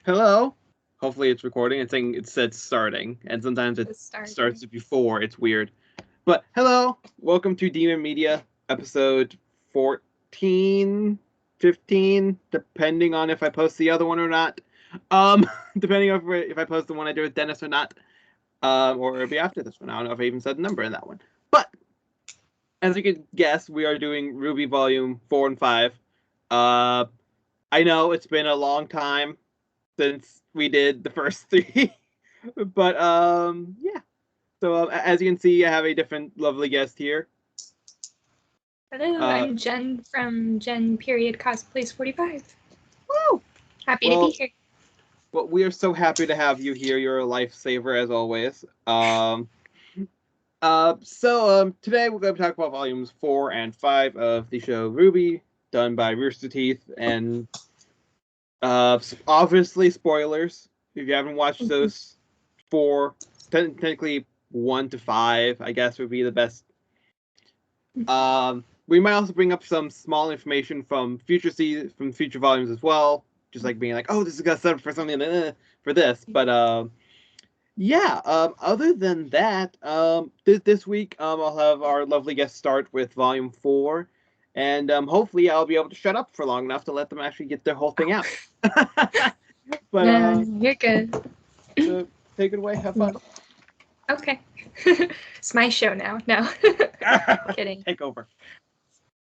Hello. Hopefully it's recording. It's saying it said starting, and sometimes it starts before. It's weird. But hello, welcome to Demon Media, episode 14, 15, depending on if I post the other one or not. Depending on if I post the one I did with Dennis or not. Or it'll be after this one. I don't know if I even said the number in that one. But as you can guess, we are doing Rwby Volume 4 and 5. I know it's been a long time since we did the first three. But yeah. So as you can see, I have a different lovely guest here. Hello, I'm Jen from Jen Period Cosplays 45. Woo! Happy to be here. Well, we are so happy to have you here. You're a lifesaver as always. So today we're going to talk about volumes 4 and 5 of the show Rwby, done by Rooster Teeth, and obviously spoilers. If you haven't watched those 4, technically 1 to 5, I guess would be the best. We might also bring up some small information from future volumes as well, just like being like, oh, this is gonna set up for something for this. But yeah. Other than that, this week I'll have our lovely guest start with volume 4, and hopefully I'll be able to shut up for long enough to let them actually get their whole thing out. But you're good. So take it away. Have fun. Okay. It's my show now. No. Kidding. Take over.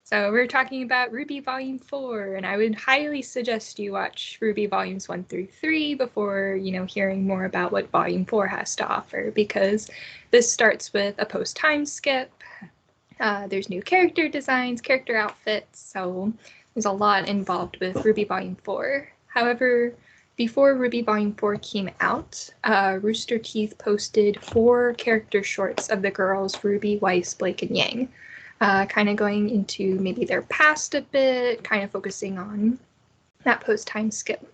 So we're talking about Rwby Volume 4, and I would highly suggest you watch Rwby Volumes 1 through 3 before, hearing more about what Volume 4 has to offer, because this starts with a post-time skip. There's new character designs, character outfits, so there's a lot involved with Rwby Volume 4. However, before Rwby Volume 4 came out, Rooster Teeth posted 4 character shorts of the girls Rwby, Weiss, Blake, and Yang, kind of going into maybe their past a bit, kind of focusing on that post-time skip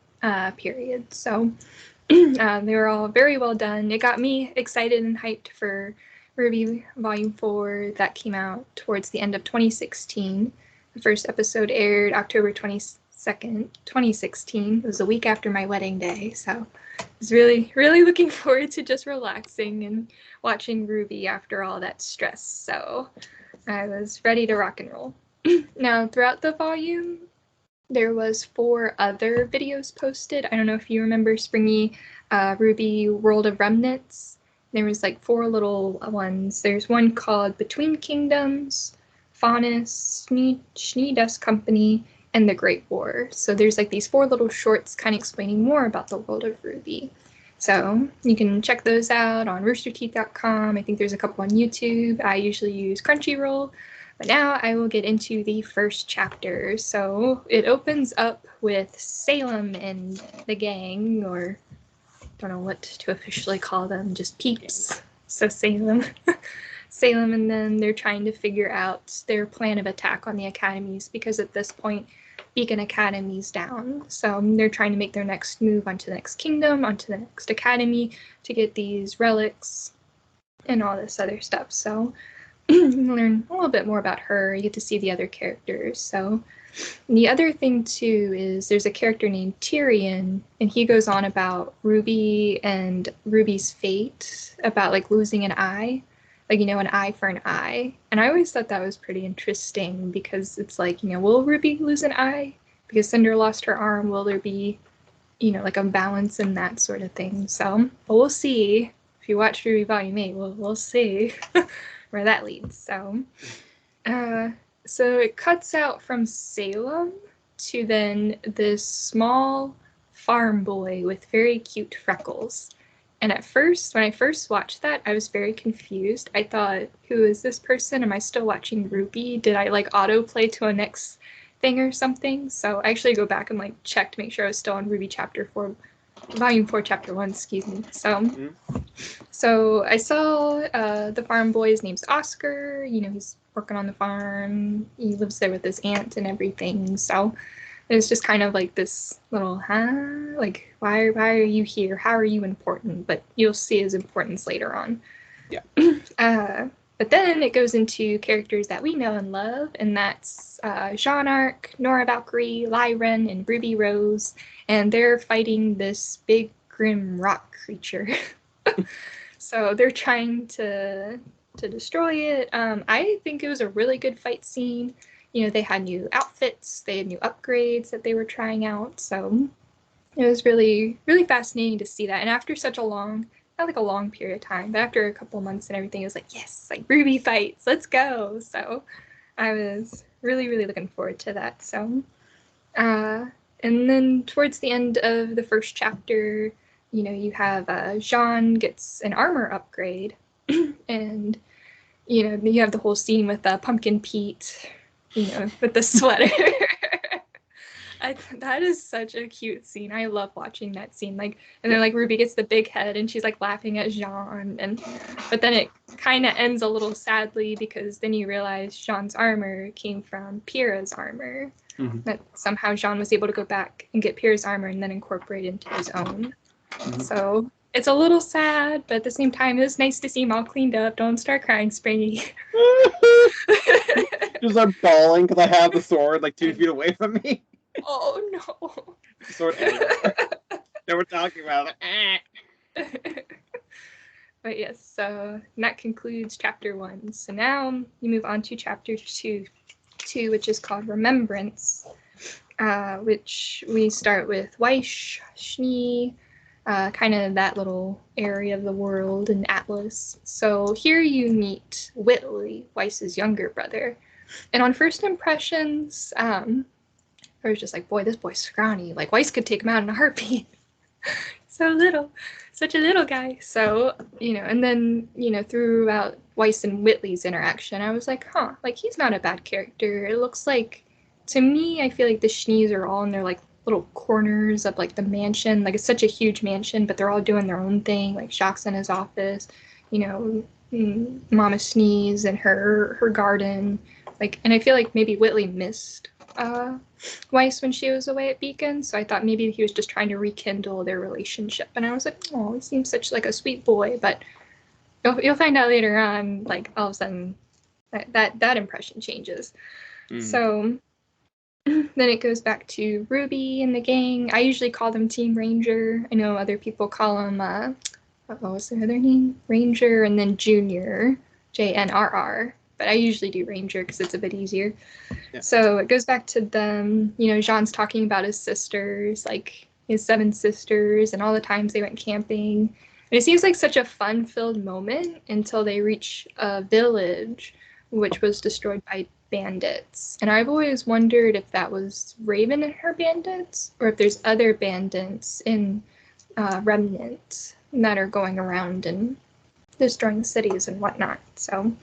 period. So they were all very well done. It got me excited and hyped for Rwby Volume 4 that came out towards the end of 2016. The first episode aired October 22nd, 2016. It was a week after my wedding day, so I was really, really looking forward to just relaxing and watching Rwby after all that stress. So I was ready to rock and roll. Now, throughout the volume, there was 4 other videos posted. I don't know if you remember Springy, Rwby World of Remnants. There was like 4 little ones. There's one called Between Kingdoms, Faunus, Schnee Dust Company, and The Great War. So there's like these 4 little shorts kind of explaining more about the world of Rwby. So you can check those out on roosterteeth.com. I think there's a couple on YouTube. I usually use Crunchyroll. But now I will get into the first chapter. So it opens up with Salem and the gang, or I don't know what to officially call them, just peeps. So Salem. Salem, and then they're trying to figure out their plan of attack on the academies, because at this point, Beacon Academy's down. So they're trying to make their next move onto the next kingdom, onto the next academy, to get these relics and all this other stuff. So you learn a little bit more about her. You get to see the other characters. So the other thing too is there's a character named Tyrion, and he goes on about Rwby and Rwby's fate, about like losing an eye, like, an eye for an eye. And I always thought that was pretty interesting, because it's like, will Rwby lose an eye because Cinder lost her arm? Will there be, like a balance in that sort of thing? So we'll see. If you watch Rwby Volume 8, we'll see where that leads. So it cuts out from Salem to then this small farm boy with very cute freckles. And at first, when I first watched that, I was very confused. I thought, who is this person? Am I still watching Rwby? Did I like autoplay to a next thing or something? So I actually go back and like check to make sure I was still on Rwby Chapter 4, Volume 4, Chapter 1, excuse me. So I saw the farm boy. His name's Oscar. He's working on the farm. He lives there with his aunt and everything. So it's just kind of like this little, like, why are you here? How are you important? But you'll see his importance later on. Yeah. But then it goes into characters that we know and love, and that's Jean Arc, Nora Valkyrie, Lyren, and Ruby Rose, and they're fighting this big grim rock creature. So they're trying to destroy it. I think it was a really good fight scene. You know, they had new outfits, they had new upgrades that they were trying out, so it was really, really fascinating to see that. And after such a long, not like a long period of time, but after a couple months and everything, it was like, yes, like Ruby fights, let's go. So I was really, really looking forward to that. So, and then towards the end of the first chapter, you know, you have Jean gets an armor upgrade, and you know, you have the whole scene with Pumpkin Pete, you know, with the sweater. That is such a cute scene. I love watching that scene. Like, and then like Ruby gets the big head and she's like laughing at Jean, but then it kind of ends a little sadly because then you realize Jean's armor came from Pyrrha's armor. Mm-hmm. That somehow Jean was able to go back and get Pyrrha's armor and then incorporate it into his own. Mm-hmm. So it's a little sad, but at the same time, it was nice to see him all cleaned up. Don't start crying, Springy. Just start bawling because I have the sword like 2 feet away from me. Oh no! Sword everywhere. They were talking about it. But yes, so that concludes chapter 1. So now you move on to chapter 2, which is called Remembrance, which we start with Weiss, Schnee, kind of that little area of the world in Atlas. So here you meet Whitley, Weiss's younger brother. And on first impressions, I was just like, boy, this boy's scrawny. Like, Weiss could take him out in a heartbeat. So little. Such a little guy. So, you know, and then, you know, throughout Weiss and Whitley's interaction, I was like, huh, like, he's not a bad character. It looks like, to me, I feel like the Schnees are all in their, like, little corners of, like, the mansion. Like, it's such a huge mansion, but they're all doing their own thing. Like, Jacques in his office, you know, Mama Sneeze and her garden. Like, and I feel like maybe Whitley missed Weiss when she was away at Beacon, so I thought maybe he was just trying to rekindle their relationship. And I was like, oh, he seems such like a sweet boy, but you'll find out later on, like all of a sudden that impression changes. So then it goes back to Rwby and the gang. I usually call them Team Ranger. I know other people call them what was their other name? Ranger, and then Junior, JNRR. But I usually do Ranger because it's a bit easier. Yeah. So it goes back to them. You know, Jean's talking about his sisters, like his 7 sisters, and all the times they went camping. And it seems like such a fun-filled moment until they reach a village, which was destroyed by bandits. And I've always wondered if that was Raven and her bandits, or if there's other bandits in Remnant that are going around and destroying cities and whatnot. So...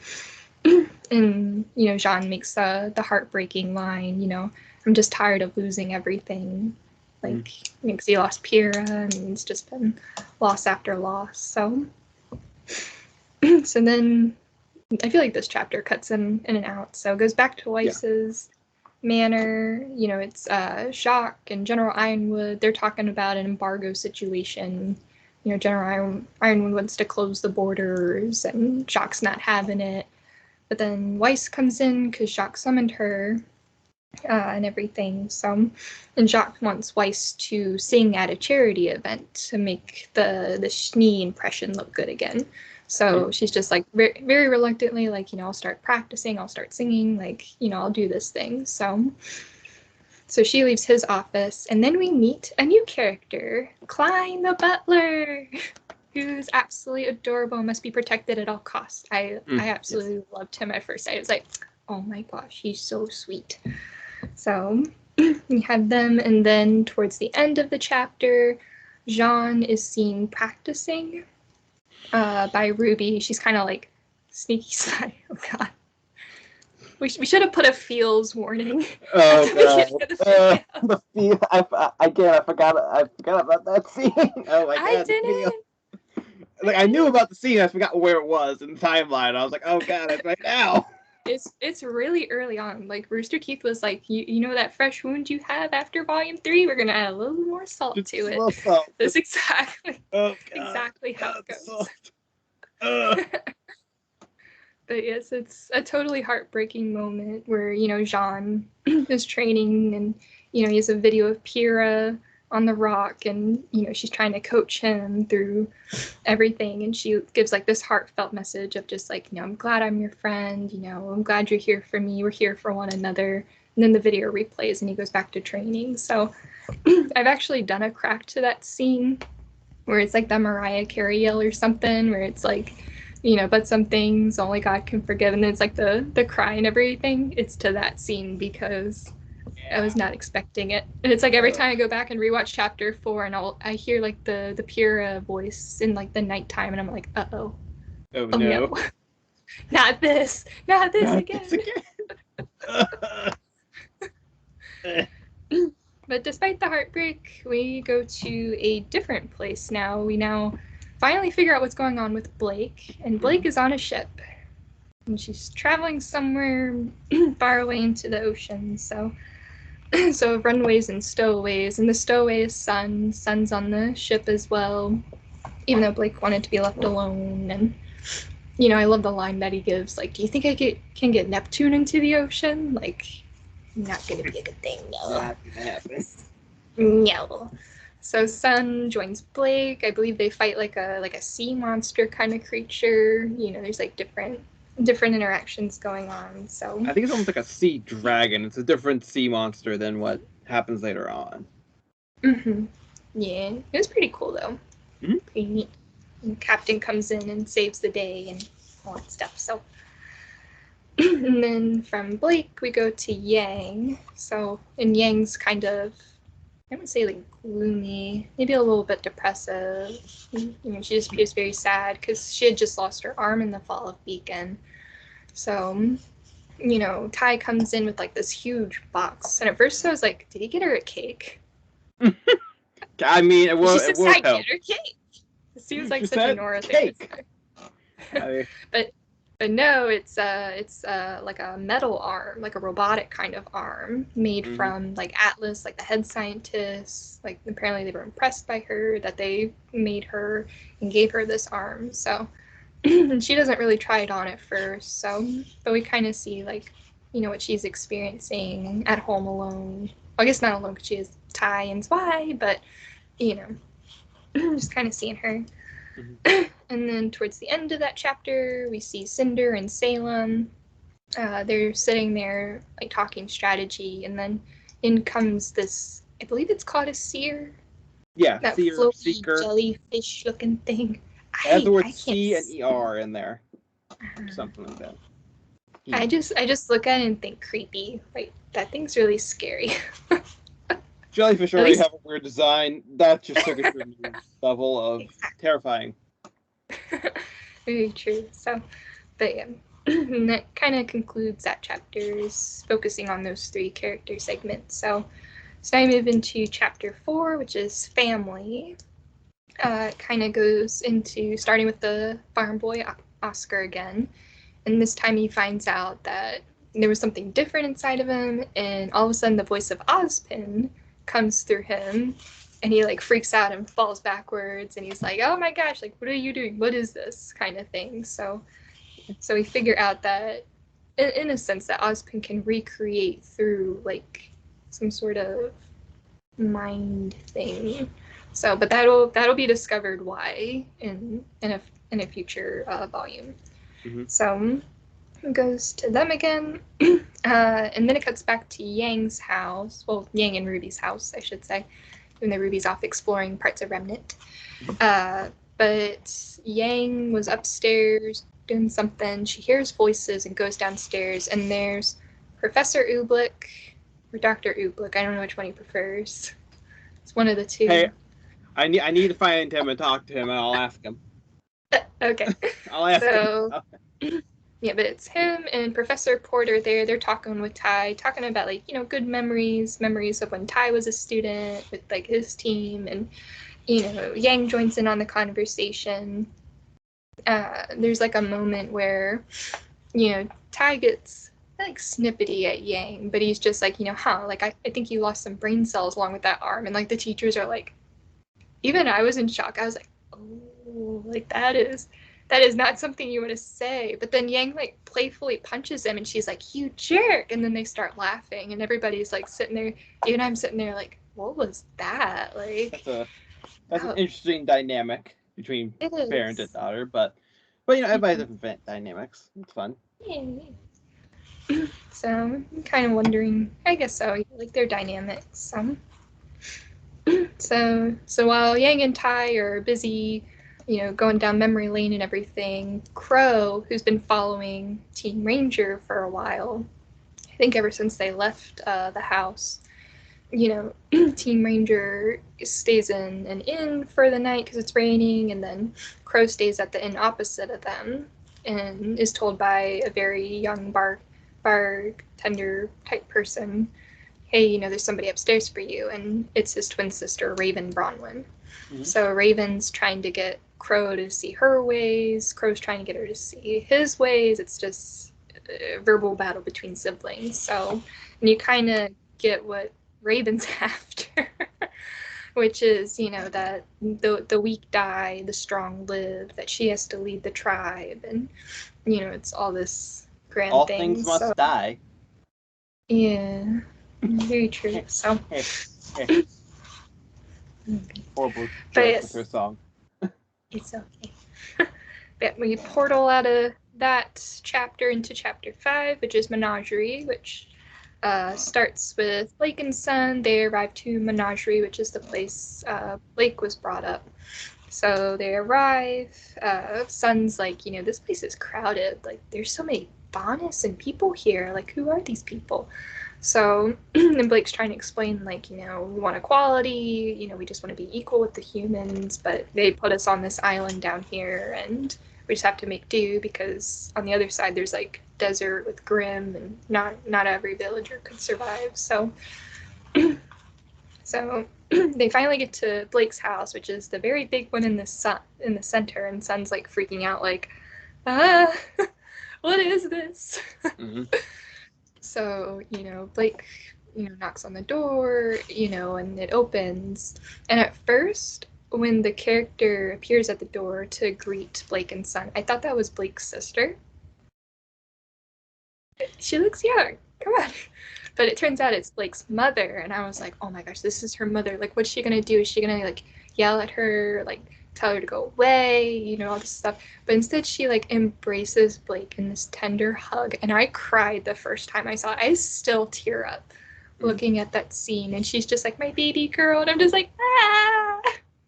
And, you know, Jean makes the heartbreaking line, you know, I'm just tired of losing everything. Like, because he lost Pyrrha, and it's just been loss after loss. So, so then I feel like this chapter cuts in and out. So it goes back to Weiss's manor. You know, it's Jacques and General Ironwood. They're talking about an embargo situation. You know, General Ironwood wants to close the borders, and Jacques not having it. But then Weiss comes in because Jacques summoned her and everything. So, and Jacques wants Weiss to sing at a charity event to make the Schnee impression look good again. So she's just like very, very reluctantly, like, you know, I'll start practicing, I'll start singing, like, you know, I'll do this thing. So she leaves his office, and then we meet a new character, Klein the Butler. Who's absolutely adorable and must be protected at all costs. I absolutely loved him at first. I was like, oh my gosh, he's so sweet. So we have them, and then towards the end of the chapter, Jean is seen practicing by Rwby. She's kind of like sneaky sly. Oh god. We should have put a feels warning. Oh god. I forgot about that scene. Oh my god. I didn't. Like, I knew about the scene, I forgot where it was in the timeline. I was like, oh god, it's right now. It's really early on. Like, Rooster Teeth was like, you know that fresh wound you have after Volume 3? We're gonna add a little more salt to it. Salt. That's exactly how it goes. But yes, it's a totally heartbreaking moment where, Jean is training and, he has a video of Pyrrha on the rock and, she's trying to coach him through everything. And she gives like this heartfelt message of just like, I'm glad I'm your friend, I'm glad you're here for me. We're here for one another. And then the video replays and he goes back to training. So I've actually done a crack to that scene where it's like the Mariah Carey yell or something where it's like, but some things only God can forgive. And then it's like the cry and everything. It's to that scene because I was not expecting it. And it's like every time I go back and rewatch chapter 4 and I hear like the Pyrrha voice in like the nighttime and I'm like, uh-oh. Oh no. Not this again. But despite the heartbreak, we go to a different place now. We now finally figure out what's going on with Blake, and Blake is on a ship. And she's traveling somewhere far away into the ocean, so runways and stowaways, and the stowaway is Sun. Sun's on the ship as well, even though Blake wanted to be left alone. And, I love the line that he gives, like, do you think I can get Neptune into the ocean? Like, not gonna be a good thing, no. Not gonna happen. No. So Sun joins Blake. I believe they fight like a sea monster kind of creature. There's like different interactions going on. So I think it's almost like a sea dragon. It's a different sea monster than what happens later on. Yeah, it was pretty cool though. Pretty neat. And Captain comes in and saves the day and all that stuff. So. And then from Blake, we go to Yang. So, and Yang's kind of, I wouldn't say like gloomy, maybe a little bit depressive. She just appears very sad because she had just lost her arm in the fall of Beacon. So, Tai comes in with like this huge box. And at first I was like, did he get her a cake? I mean, it will get her cake. It seems like such a Nora thing. But no, it's like a metal arm, like a robotic kind of arm made from like Atlas, like the head scientists. Like apparently they were impressed by her that they made her and gave her this arm. So she doesn't really try it on at first. So, but we kind of see like, what she's experiencing at home alone. Well, I guess not alone because she has Tai and Zwei, but just kind of seeing her. And then towards the end of that chapter, we see Cinder and Salem. They're sitting there, like, talking strategy, and then in comes this, I believe it's called a seer? Yeah, that seer, floaty seeker. jellyfish-looking thing. It has the word C and ER in there. Something like that. I just look at it and think creepy. Like, that thing's really scary. Jellyfish already have a weird design. That just took it to a new level of terrifying. Very true. So, but yeah, and that kind of concludes that chapter's focusing on those 3 character segments. So now I move into chapter 4, which is family. Kind of goes into starting with the farm boy Oscar again, and this time he finds out that there was something different inside of him, and all of a sudden the voice of Ozpin comes through him, and he like freaks out and falls backwards, and he's like, oh my gosh, like, what are you doing? What is this kind of thing? So we figure out that in a sense that Ozpin can recreate through like some sort of mind thing. So, but that'll be discovered why in a future volume. So it goes to them again, and then it cuts back to Yang's house. Well, Yang and Ruby's house, I should say. Even though Ruby's off exploring parts of Remnant. But Yang was upstairs doing something. She hears voices and goes downstairs, and there's Professor Oobleck or Dr. Oobleck. I don't know which one he prefers. It's one of the 2. Hey, I need to find him and talk to him, and I'll ask him. Okay. I'll ask him. Yeah, but it's him and Professor Porter there. They're talking with Tai, talking about like, good memories of when Tai was a student with like his team, and Yang joins in on the conversation. There's like a moment where Tai gets like snippety at Yang, but he's just like, like I think you lost some brain cells along with that arm, and like the teachers are like, even I was in shock. I was like, oh, like that is that is not something you want to say. But then Yang like playfully punches him and she's like, you jerk. And then they start laughing and everybody's like sitting there. Even I'm sitting there like, what was that? Like, that's an interesting dynamic between parent and daughter. But you know, everybody has different dynamics. It's fun. Yeah. So I'm kind of wondering, I guess so, like their dynamics. So while Yang and Tai are busy, you know, going down memory lane and everything, Crow, who's been following Team Ranger for a while, I think ever since they left the house, you know, Team Ranger stays in an inn for the night because it's raining, and then Crow stays at the inn opposite of them and is told by a very young bartender type person, hey, you know, there's somebody upstairs for you, and it's his twin sister, Raven Bronwyn. Mm-hmm. So Raven's trying to get Crow to see her ways, Crow's trying to get her to see his ways. It's just a verbal battle between siblings. So, and you kind of get what Raven's after, which is, you know, that the weak die, the strong live, that she has to lead the tribe, and, you know, it's all this grand all thing. All things must die. Yeah. Very true. So horrible joke with her song. It's okay. But we portal out of that chapter into chapter 5, which is Menagerie, which starts with Blake and Son. They arrive to Menagerie, which is the place Blake was brought up. So they arrive. Son's like, you know, this place is crowded. Like, there's so many Bonus and people here. Like, who are these people? So, and Blake's trying to explain, like, you know, we want equality, you know, we just want to be equal with the humans, but they put us on this island down here, and we just have to make do, because on the other side there's, like, desert with Grimm, and not every villager could survive, so... So, they finally get to Blake's house, which is the very big one in the center, and Son's, like, freaking out, like, what is this? Mm-hmm. So, you know, Blake, you know, knocks on the door, you know, and it opens. And at first, when the character appears at the door to greet Blake and Son, I thought that was Blake's sister. She looks young. Come on. But it turns out it's Blake's mother. And I was like, oh my gosh, this is her mother. Like, what's she going to do? Is she going to, like, yell at her, like, tell her to go away, you know, all this stuff. But instead she, like, embraces Blake in this tender hug. And I cried the first time I saw it. I still tear up looking at that scene. And she's just like, my baby girl. And I'm just like,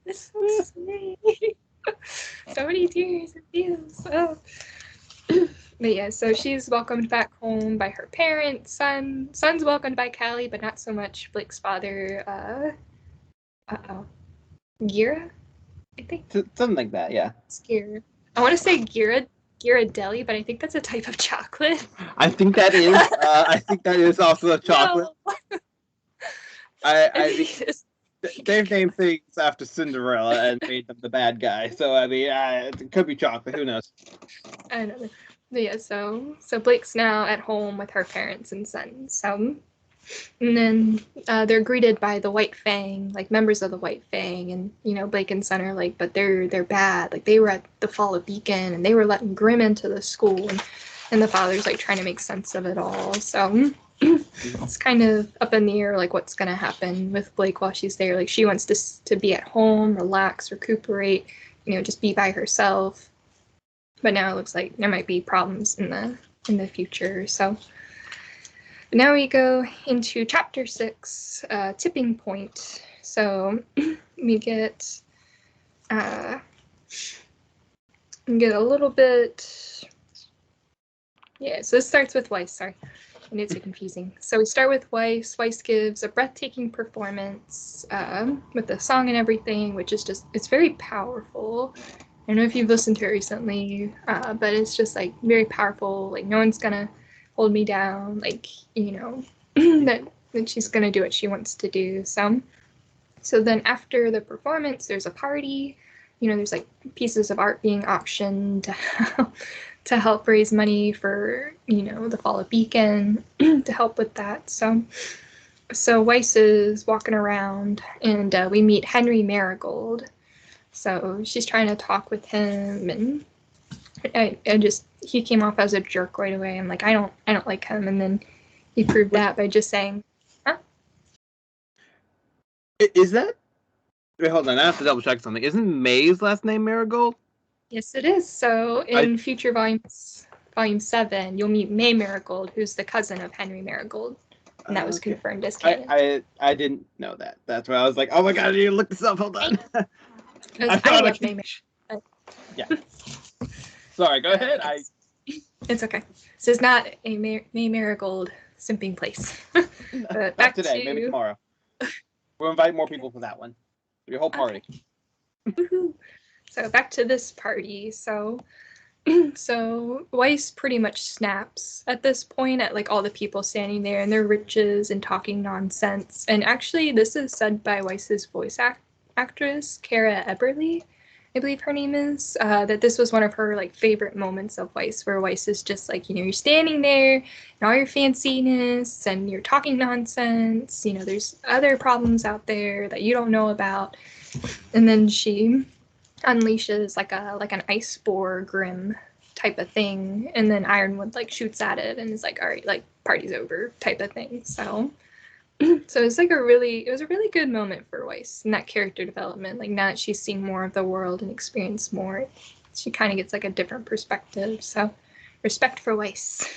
this is so sweet. So many tears and feels. Oh. But yeah, so she's welcomed back home by her parents. Son's welcomed by Callie, but not so much Blake's father. Gira? I think. Something like that, yeah. It's Gira. I want to say Ghirardelli, but I think that's a type of chocolate. I think that is. I think that is also a chocolate. No. I think they've named things after Cinderella and made them the bad guy. So I mean, it could be chocolate. Who knows? I don't know. But yeah, so Blake's now at home with her parents and Son. So, and then they're greeted by the White Fang, like members of the White Fang, and you know, Blake and Son are like, but they're bad. Like they were at the Fall of Beacon, and they were letting Grimm into the school, and the father's like trying to make sense of it all. So it's kind of up in the air, like what's gonna happen with Blake while she's there. Like she wants to be at home, relax, recuperate, you know, just be by herself. But now it looks like there might be problems in the future. So now we go into chapter 6, tipping point. So we get a little bit. Yeah. So this starts with Weiss. Sorry, I knew it's so confusing. So we start with Weiss. Weiss gives a breathtaking performance with the song and everything, which is just, it's very powerful. I don't know if you've listened to it recently, but it's just like very powerful. Like no one's gonna hold me down. Like, you know, that she's gonna do what she wants to do. So then after the performance, there's a party. You know, there's like pieces of art being auctioned to help raise money for, you know, the Fall of Beacon to help with that. So Weiss is walking around, and we meet Henry Marigold. So she's trying to talk with him, and he came off as a jerk right away. I'm like, I don't like him, and then he proved that by just saying, huh? Is that? Wait, hold on. I have to double check something. Isn't May's last name Marigold? Yes, it is. So in future volumes, Volume 7, you'll meet May Marigold, who's the cousin of Henry Marigold. And that was confirmed as canon. I didn't know that. That's why I was like, oh my god, I need to look this up. Hold on. I love May. Yeah. Sorry, go ahead. It's okay. This is not a May Marigold simping place. But back today, maybe tomorrow. We'll invite more people for that one. For your whole party. Okay. So back to this party. So Weiss pretty much snaps at this point at like all the people standing there and their riches and talking nonsense. And actually, this is said by Weiss's voice actress, Cara Eberly, I believe her name is, that this was one of her like favorite moments of Weiss, where Weiss is just like, you're standing there and all your fanciness and you're talking nonsense. There's other problems out there that you don't know about. And then she unleashes like an ice spore grim type of thing, and then Ironwood like shoots at it and is like, all right, like party's over type of thing. So it's like it was a really good moment for Weiss in that character development. Like now that she's seen more of the world and experienced more, she kind of gets like a different perspective. So respect for Weiss.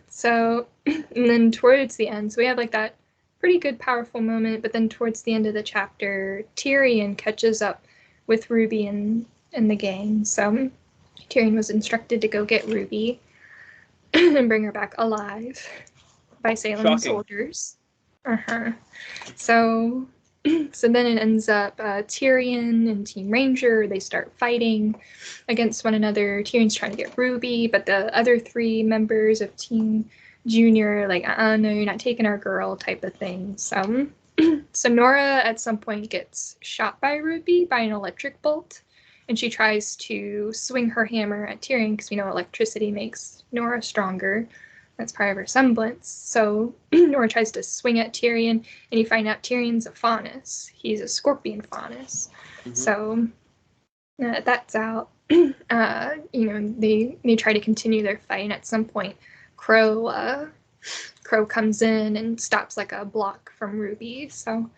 So and then towards the end, so we have like that pretty good powerful moment, but then towards the end of the chapter, Tyrion catches up with Rwby and the gang. So Tyrion was instructed to go get Rwby and bring her back alive by Salem's orders. So then it ends up Tyrion and Team Ranger, they start fighting against one another. Tyrion's trying to get Rwby, but the other 3 members of Team Junior are like, no, you're not taking our girl type of thing. So Nora at some point gets shot by Rwby by an electric bolt, and she tries to swing her hammer at Tyrion because we know electricity makes Nora stronger. That's part of her semblance. So Nora tries to swing at Tyrion, and you find out Tyrion's a faunus. He's a scorpion faunus. Mm-hmm. So that's out. They try to continue their fight, and at some point, Crow comes in and stops like a block from Rwby. So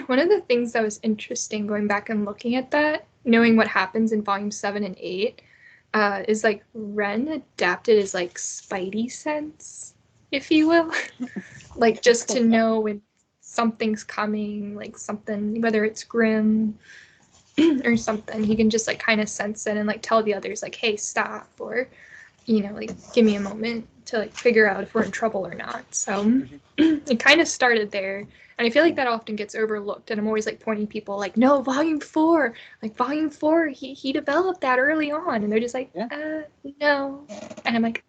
one of the things that was interesting going back and looking at that, knowing what happens in volume 7 and 8, is like Ren adapted as like Spidey sense, if you will. Like just to know when something's coming, like something, whether it's grim or something, he can just like kind of sense it and like tell the others like, hey, stop, or like give me a moment to like figure out if we're in trouble or not. So it kind of started there, and I feel like that often gets overlooked, and I'm always like pointing people like, no, volume 4, he developed that early on, and they're just like, no, and I'm like,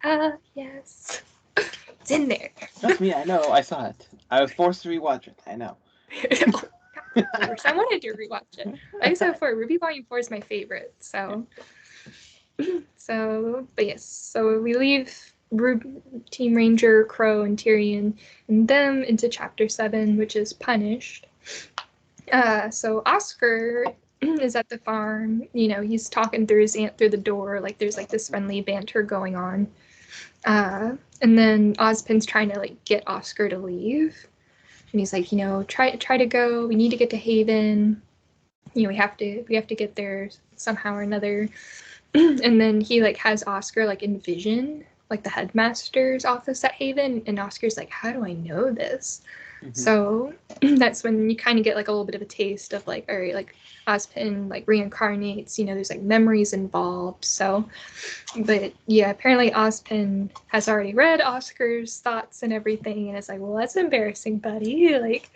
yes, it's in there. Trust me, I know, I saw it. I was forced to rewatch it. I know. Of course, I wanted to rewatch it. Like I said before, Rwby volume 4 is my favorite. But yes, so we leave Team Ranger, Crow, and Tyrion, and them into Chapter 7, which is Punished. So Oscar is at the farm. He's talking through his aunt through the door. Like there's like this friendly banter going on. And then Ozpin's trying to like get Oscar to leave, and he's like, try to go. We need to get to Haven. We have to get there somehow or another. And then he like has Oscar like envision like the headmaster's office at Haven, and Oscar's like, how do I know this? Mm-hmm. So that's when you kind of get like a little bit of a taste of like, all right, like Ozpin like reincarnates, there's like memories involved. So, but yeah, apparently Ozpin has already read Oscar's thoughts and everything, and it's like, well, that's embarrassing, buddy. Like,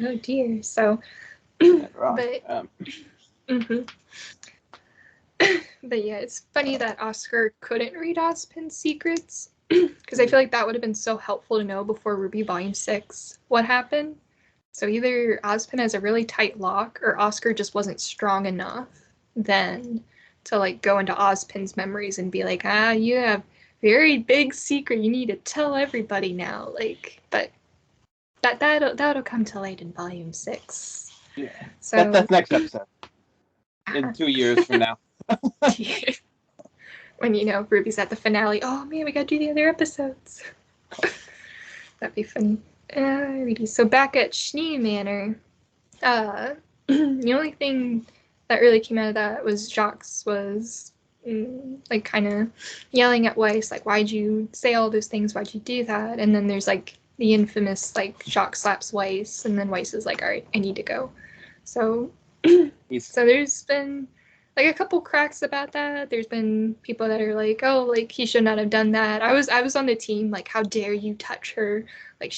oh dear. So, but. Mm-hmm. But yeah, it's funny that Oscar couldn't read Ozpin's secrets, because I feel like that would have been so helpful to know before Rwby Volume 6 what happened. So either Ozpin has a really tight lock, or Oscar just wasn't strong enough then to like go into Ozpin's memories and be like, you have very big secret, you need to tell everybody now. Like, but that'll come to light in Volume 6. Yeah. So that's next episode. In 2 years from now. when, Ruby's at the finale. Oh, man, we got to do the other episodes. That'd be funny. Alrighty, so back at Schnee Manor, the only thing that really came out of that was Jacques was like kind of yelling at Weiss, like, why'd you say all those things? Why'd you do that? And then there's like the infamous like Jacques slaps Weiss, and then Weiss is like, all right, I need to go. So so there's been like a couple cracks about that. There's been people that are like, oh, like he should not have done that. I was on the team, like, how dare you touch her? Like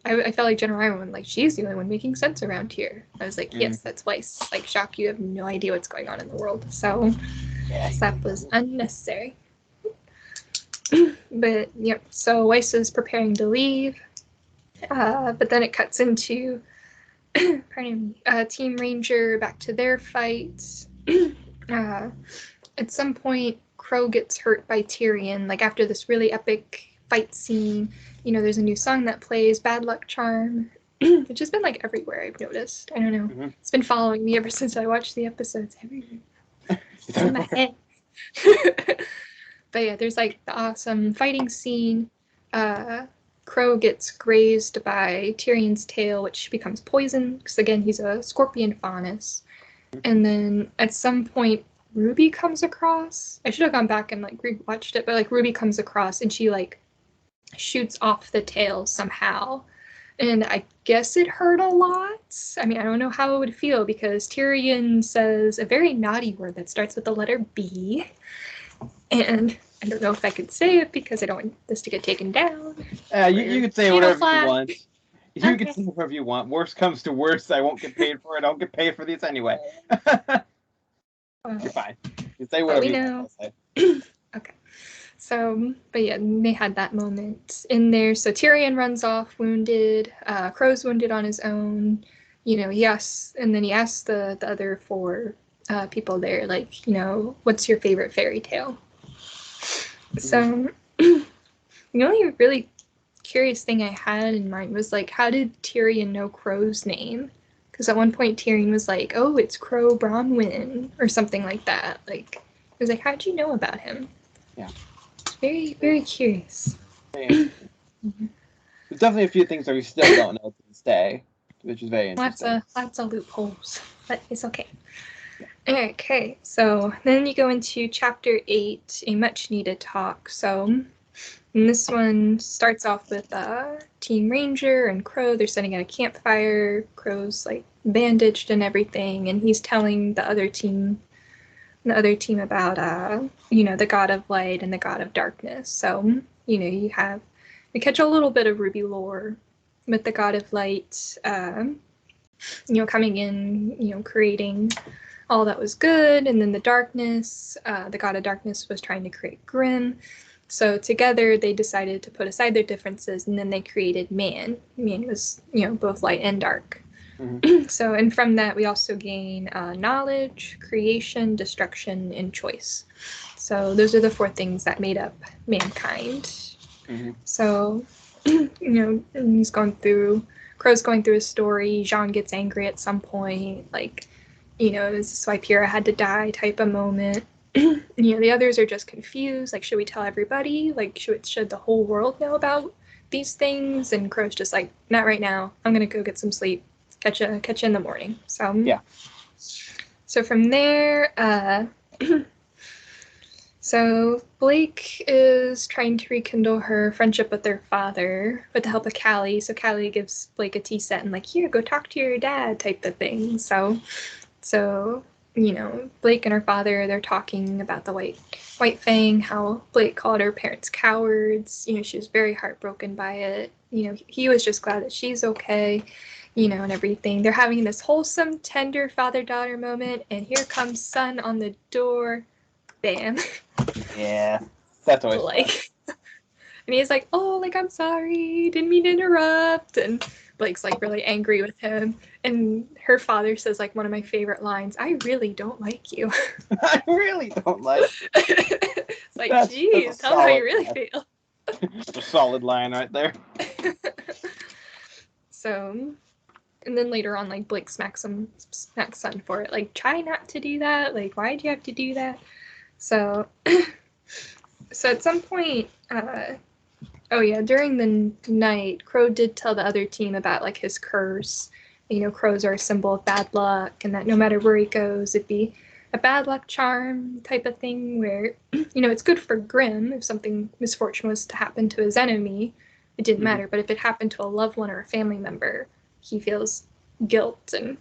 I felt like General Iron, like, she's the only one making sense around here. I was like, yes, that's Weiss. Like, Jacques, you have no idea what's going on in the world. So that was unnecessary. But yeah, so Weiss is preparing to leave. But then it cuts into pardon me, Team Ranger back to their fight. At some point, Crow gets hurt by Tyrion. Like after this really epic fight scene, there's a new song that plays, Bad Luck Charm, which has been like everywhere. I've noticed. I don't know. Mm-hmm. It's been following me ever since I watched the episodes. Everywhere. It's in my head. But yeah, there's like the awesome fighting scene. Crow gets grazed by Tyrion's tail, which becomes poison, because again, he's a scorpion faunus. And then at some point, Rwby comes across. I should have gone back and like rewatched it, but like Rwby comes across and she like shoots off the tail somehow. And I guess it hurt a lot. I mean, I don't know how it would feel, because Tyrion says a very naughty word that starts with the letter B. And I don't know if I could say it because I don't want this to get taken down. You can say whatever you want. You can say whatever you want. Worst comes to worst, I won't get paid for it. I don't get paid for these anyway. You're fine. You say whatever you want to say. Okay. So, but yeah, they had that moment in there. So Tyrion runs off wounded. Crow's wounded on his own. He asks, and then he asks the other four people there, like, what's your favorite fairy tale? So the only really curious thing I had in mind was like, how did Tyrion know Crow's name? Because at one point Tyrion was like, oh, it's Crow Bronwyn or something like that. Like, I was like, how'd you know about him? Yeah. Very, very curious. There's definitely a few things that we still don't know to this day, which is very interesting. Lots of loopholes, but it's okay. Okay, so then you go into Chapter 8, a much-needed talk. So, and this one starts off with Team Ranger and Crow. They're sitting at a campfire. Crow's like bandaged and everything, and he's telling the other team about the God of Light and the God of Darkness. So, you catch a little bit of Rwby lore with the God of Light, coming in, creating all that was good, and then the darkness, the God of Darkness was trying to create Grimm. So together they decided to put aside their differences, and then they created man. Man was, both light and dark. Mm-hmm. So, and from that we also gain knowledge, creation, destruction, and choice. So those are the four things that made up mankind. Mm-hmm. So, Crow's going through his story. Jean gets angry at some point, like, this is why Pyrrha had to die type of moment. The others are just confused. Like, should we tell everybody? Like, should the whole world know about these things? And Crow's just like, not right now. I'm gonna go get some sleep. Catch you in the morning. So yeah. So from there, so Blake is trying to rekindle her friendship with their father with the help of Callie. So Callie gives Blake a tea set and like, here, go talk to your dad type of thing. So Blake and her father, they're talking about the White Fang, how Blake called her parents cowards. She was very heartbroken by it. He was just glad that she's okay, and everything. They're having this wholesome, tender father-daughter moment, and here comes Son on the door. Bam. Yeah, that's always like, and he's like, oh, like, I'm sorry, didn't mean to interrupt, and Blake's like really angry with him, and her father says like one of my favorite lines, I really don't like you. I really don't like you. It's like, geez, tell me how you really feel. That's a solid line right there. So, and then later on, like, Blake smacks Son for it, like, try not to do that, like, why'd you have to do that? So So at some point, during the night, Crow did tell the other team about like his curse. You know, crows are a symbol of bad luck, and that no matter where he goes, it'd be a bad luck charm type of thing where, you know, it's good for Grimm if something misfortune was to happen to his enemy. It didn't matter, but if it happened to a loved one or a family member, he feels guilt and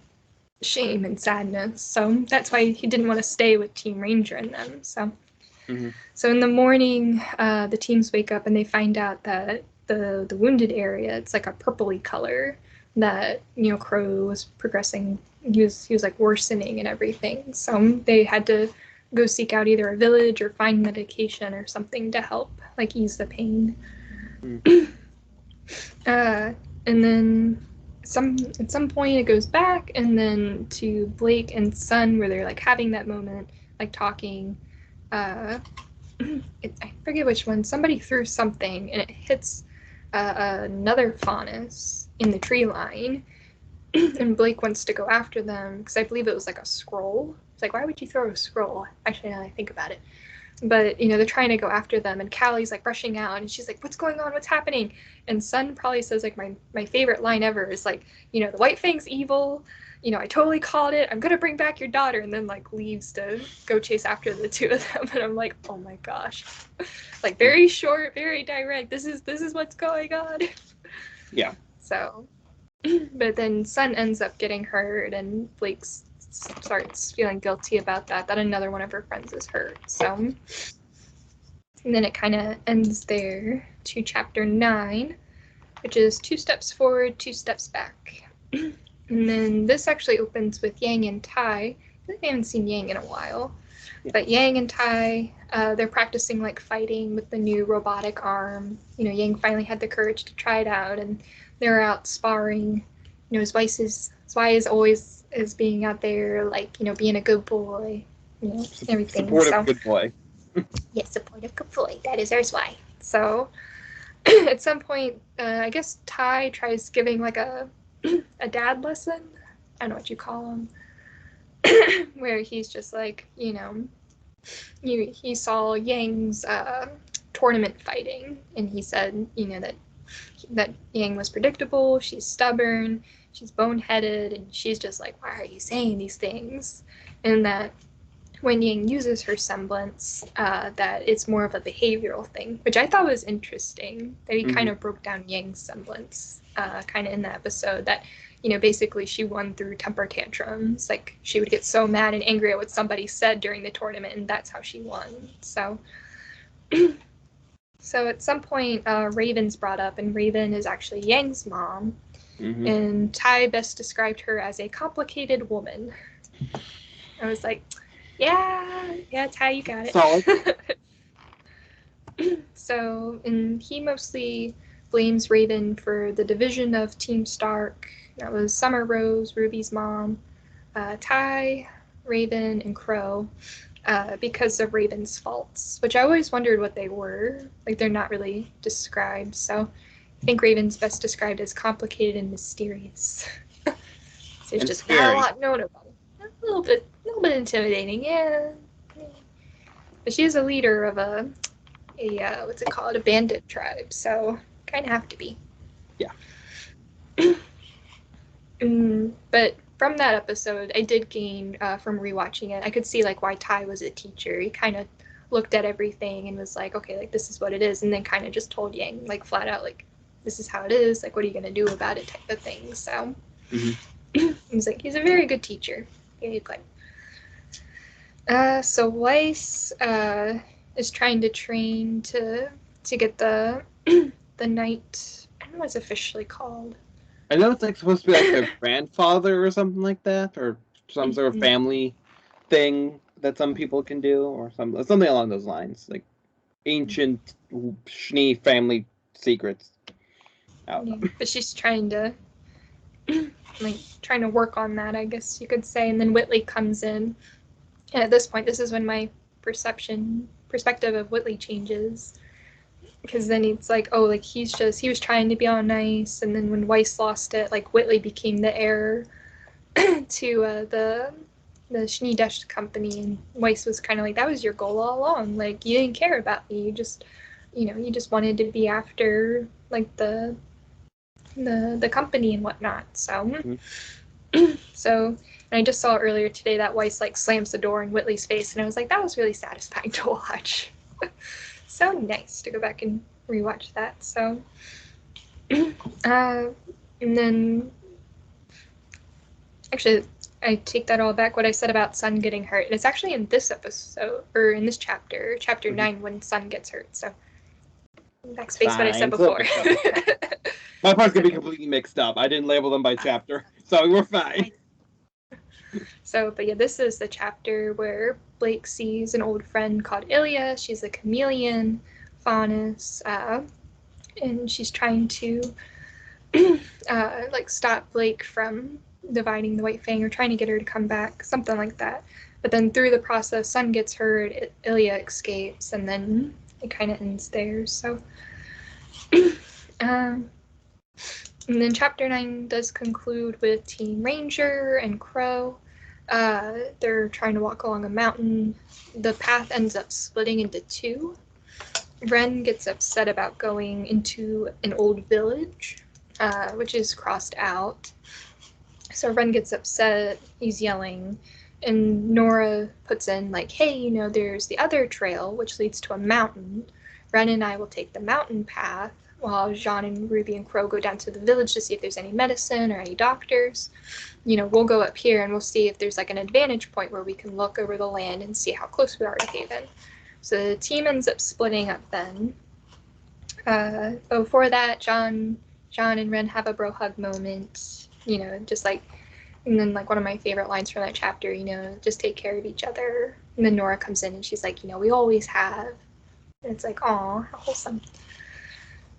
shame and sadness. So that's why he didn't want to stay with Team Ranger and them. So in the morning, the teams wake up and they find out that the wounded area, it's like a purpley color that, you know, Crow was progressing. He was like worsening and everything. So they had to go seek out either a village or find medication or something to help like ease the pain. And then at some point it goes back and then to Blake and Sun where they're like having that moment, like talking. I forget which one. Somebody threw something and it hits another faunus in the tree line. And Blake wants to go after them because I believe it was like a scroll. It's like, why would you throw a scroll? Actually, now that I think about it. But, you know, they're trying to go after them and Callie's like rushing out and she's like, what's going on? What's happening? And Sun probably says like my favorite line ever is like, you know, the White Fang's evil. You know, I totally called it. I'm going to bring back your daughter. And then like leaves to go chase after the two of them. And I'm like, oh my gosh. Like very short, very direct. This is what's going on. Yeah. So, but then Sun ends up getting hurt and Blake starts feeling guilty about that another one of her friends is hurt. So, and then it kind of ends there to chapter 9, which is 2 steps forward, 2 steps back. And then this actually opens with Yang and Tai. I feel like I haven't seen Yang in a while. Yeah. But Yang and Tai, they're practicing like fighting with the new robotic arm. You know, Yang finally had the courage to try it out, and they're out sparring. You know, his wife always is being out there, like, you know, being a good boy, you know, everything. Supportive good boy. Yes, supportive good boy. That is our why. So at some point, I guess Tai tries giving like a dad lesson. I don't know what you call him. Where he's just like, you know, he saw Yang's tournament fighting, and he said, you know, that Yang was predictable, she's stubborn, she's boneheaded, and she's just like, why are you saying these things? And that when Yang uses her semblance, that it's more of a behavioral thing, which I thought was interesting, that he kind of broke down Yang's semblance kind of in the episode, that, you know, basically she won through temper tantrums. Like, she would get so mad and angry at what somebody said during the tournament, and that's how she won. So, so at some point, Raven's brought up, and Raven is actually Yang's mom. And Tai best described her as a complicated woman. I was like, yeah, Tai, you got it. Solid. So, and he mostly blames Raven for the division of Team Stark. That was Summer Rose, Ruby's mom, Tai, Raven, and Crow, because of Raven's faults, which I always wondered what they were. Like, they're not really described. So I think Raven's best described as complicated and mysterious. So there's just not a lot known about it. A little bit intimidating, yeah. But she's a leader of a what's it called? A bandit tribe. So kind of have to be. Yeah. But from that episode, I did gain from rewatching it. I could see like why Tai was a teacher. He kind of looked at everything and was like, okay, like this is what it is, and then kind of just told Yang like flat out like, this is how it is. Like, what are you gonna do about it? Type of thing. So he's like, he's a very good teacher. Very good. So Weiss is trying to train to get the knight. I don't know what it's officially called. I know it's like supposed to be like their grandfather or something like that, or some sort of family thing that some people can do, or something along those lines, like ancient Schnee family secrets. But she's trying to work on that, I guess you could say. And then Whitley comes in, and at this point, this is when my perspective of Whitley changes. Because then it's like, oh, like he was trying to be all nice, and then when Weiss lost it, like Whitley became the heir to Schneedesh company, and Weiss was kind of like, that was your goal all along. Like, you didn't care about me. You just wanted to be after like the company and whatnot. So, so, and I just saw earlier today that Weiss like slams the door in Whitley's face, and I was like, that was really satisfying to watch. So nice to go back and rewatch that. So, and then actually, I take that all back. What I said about Sun getting hurt, it's actually in this episode, or in this chapter, chapter 9, when Sun gets hurt. So, backspace what I said before. My part's gonna be completely mixed up. I didn't label them by chapter, so we're fine. So, but yeah, this is the chapter where Blake sees an old friend called Ilya. She's a chameleon, faunus, and she's trying to like stop Blake from dividing the White Fang, or trying to get her to come back, something like that. But then through the process, Sun gets hurt, Ilya escapes, and then it kind of ends there. So, and then chapter 9 does conclude with Team Ranger and Crow. They're trying to walk along a mountain. The path ends up splitting into two. Ren gets upset about going into an old village, which is crossed out. So Ren gets upset, he's yelling, and Nora puts in like, hey, there's the other trail, which leads to a mountain. Ren and I will take the mountain path, while Jean and Rwby and Crow go down to the village to see if there's any medicine or any doctors. We'll go up here and we'll see if there's like an advantage point where we can look over the land and see how close we are to Haven. So the team ends up splitting up then. Before that, John and Ren have a bro hug moment, just like, and then like one of my favorite lines from that chapter, just take care of each other. And then Nora comes in and she's like, we always have. And it's like, aw, how wholesome.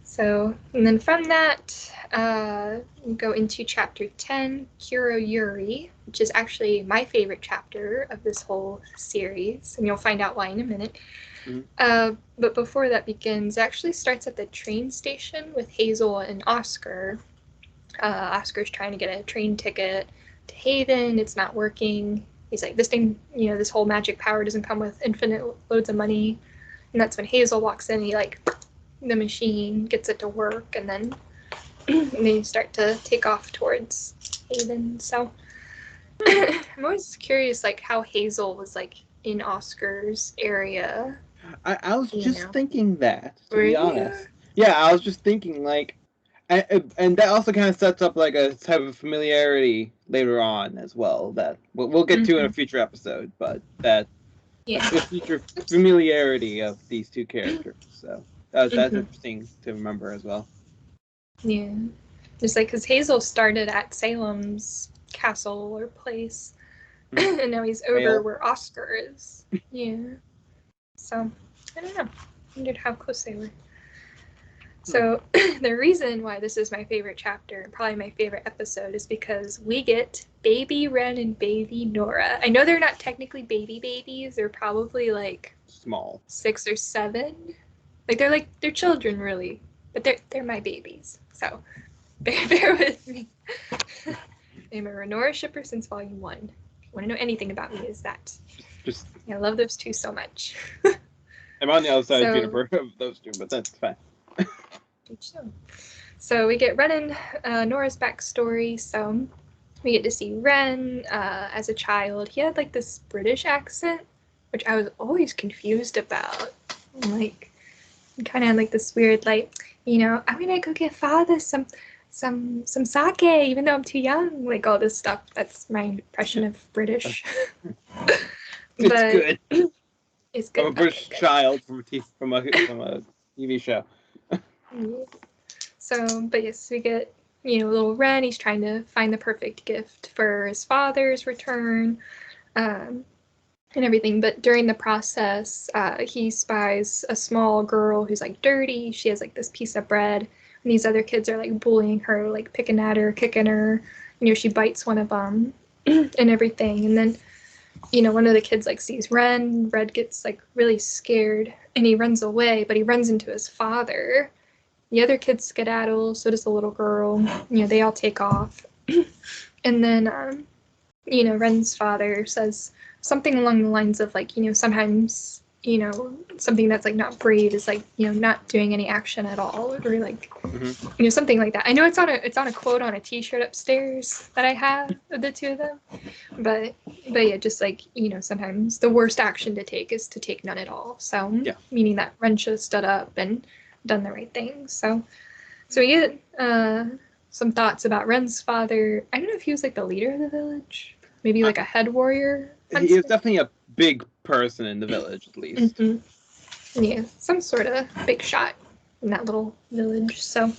So, and then from that, we go into chapter 10, Kuro Yuri, which is actually my favorite chapter of this whole series, and you'll find out why in a minute. But before that begins, it actually starts at the train station with Hazel and Oscar. Oscar's trying to get a train ticket to Haven. It's not working. He's like, this thing, this whole magic power doesn't come with infinite loads of money. And that's when Hazel walks in and he like, the machine gets it to work, and then they start to take off towards Haven. So I'm always curious like how Hazel was like in Oscar's area. I was just thinking that, to be honest. Yeah, I was just thinking like, and that also kind of sets up like a type of familiarity later on as well that we'll get to in a future episode, but that the future familiarity of these two characters. So that's interesting to remember as well. Yeah, just like because Hazel started at Salem's castle or place, and now he's over where Oscar is. Yeah. So, I don't know. I wondered how close they were. So, the reason why this is my favorite chapter, and probably my favorite episode, is because we get baby Ren and baby Nora. I know they're not technically babies. They're probably like small, 6 or 7. Like they're children really, but they're my babies. So, bear with me. I'm a Renora shipper since volume 1. If you want to know anything about me, is that. I love those two so much. I'm on the other side of Juniper of those two, but that's fine. So we get Ren and Nora's backstory. So we get to see Ren as a child. He had like this British accent, which I was always confused about. Like, he kind of had like this weird, like, I'm gonna go get father some sake, even though I'm too young. Like all this stuff. That's my impression of British. It's good. It's good. I'm a British child from a TV show. So, but yes, we get, little Ren. He's trying to find the perfect gift for his father's return, and everything. But during the process, he spies a small girl who's like dirty. She has like this piece of bread, and these other kids are like bullying her, like picking at her, kicking her. She bites one of them, and everything. And then, one of the kids like sees Ren. Red gets like really scared, and he runs away. But he runs into his father. The other kids skedaddle, so does the little girl. They all take off. And then Ren's father says something along the lines of like, sometimes, something that's like not brave is like, not doing any action at all, or like, something like that. I know it's on a quote on a T-shirt upstairs that I have of the two of them, but yeah, just like, sometimes the worst action to take is to take none at all. So meaning that Ren should have stood up and done the right thing. So we get some thoughts about Ren's father. I don't know if he was like the leader of the village, maybe like a head warrior. He was definitely a big person in the village, at least. Yeah, some sort of big shot in that little village. So,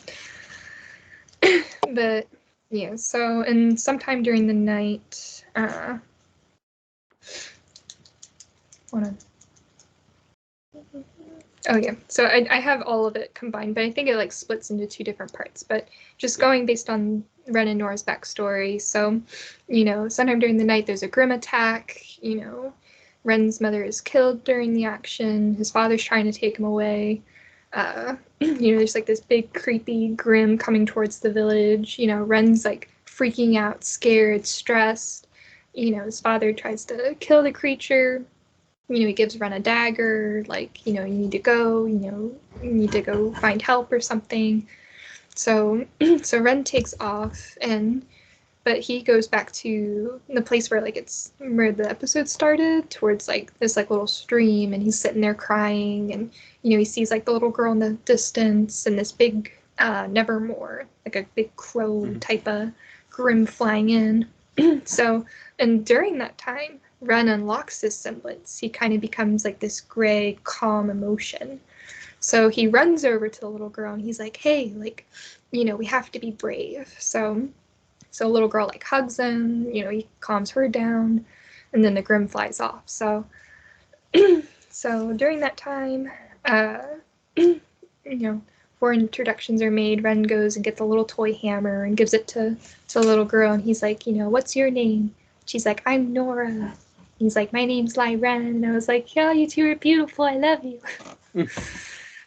but yeah, so and sometime during the night, hold on. Oh yeah, so I have all of it combined, but I think it like splits into two different parts. But just going based on Ren and Nora's backstory, so sometime during the night there's a grim attack. Ren's mother is killed during the action. His father's trying to take him away. There's like this big creepy grim coming towards the village. Ren's like freaking out, scared, stressed. His father tries to kill the creature. He gives Ren a dagger, like, you need to go, you need to go find help or something. So Ren takes off, but he goes back to the place where like it's where the episode started, towards like this like little stream, and he's sitting there crying, and he sees like the little girl in the distance, and this big Nevermore, like a big crow type of grim flying in. So, and during that time, Ren unlocks his semblance. He kind of becomes like this gray, calm emotion. So he runs over to the little girl and he's like, hey, like, we have to be brave. So a little girl like hugs him, he calms her down, and then the grim flies off. So so during that time, before introductions are made, Ren goes and gets a little toy hammer and gives it to the little girl, and he's like, what's your name? She's like, I'm Nora. He's like, my name's Ren. And I was like, yeah, you two are beautiful. I love you.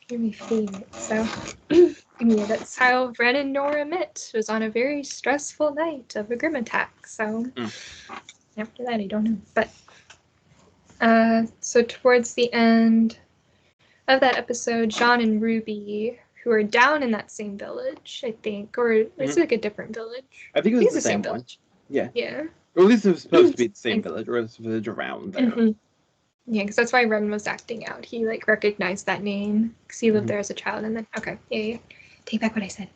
You're my favorite. So, yeah, that's how Ren and Nora met. It was on a very stressful night of a grim attack. So, after that, I don't know. But, so towards the end of that episode, Jean and Rwby, who are down in that same village, I think, or it's like a different village. I think it was the same village. Yeah. Yeah. Or at least it was supposed to be the same village, or the village around there. Yeah, because that's why Ren was acting out. He like recognized that name because he lived there as a child. And then take back what I said.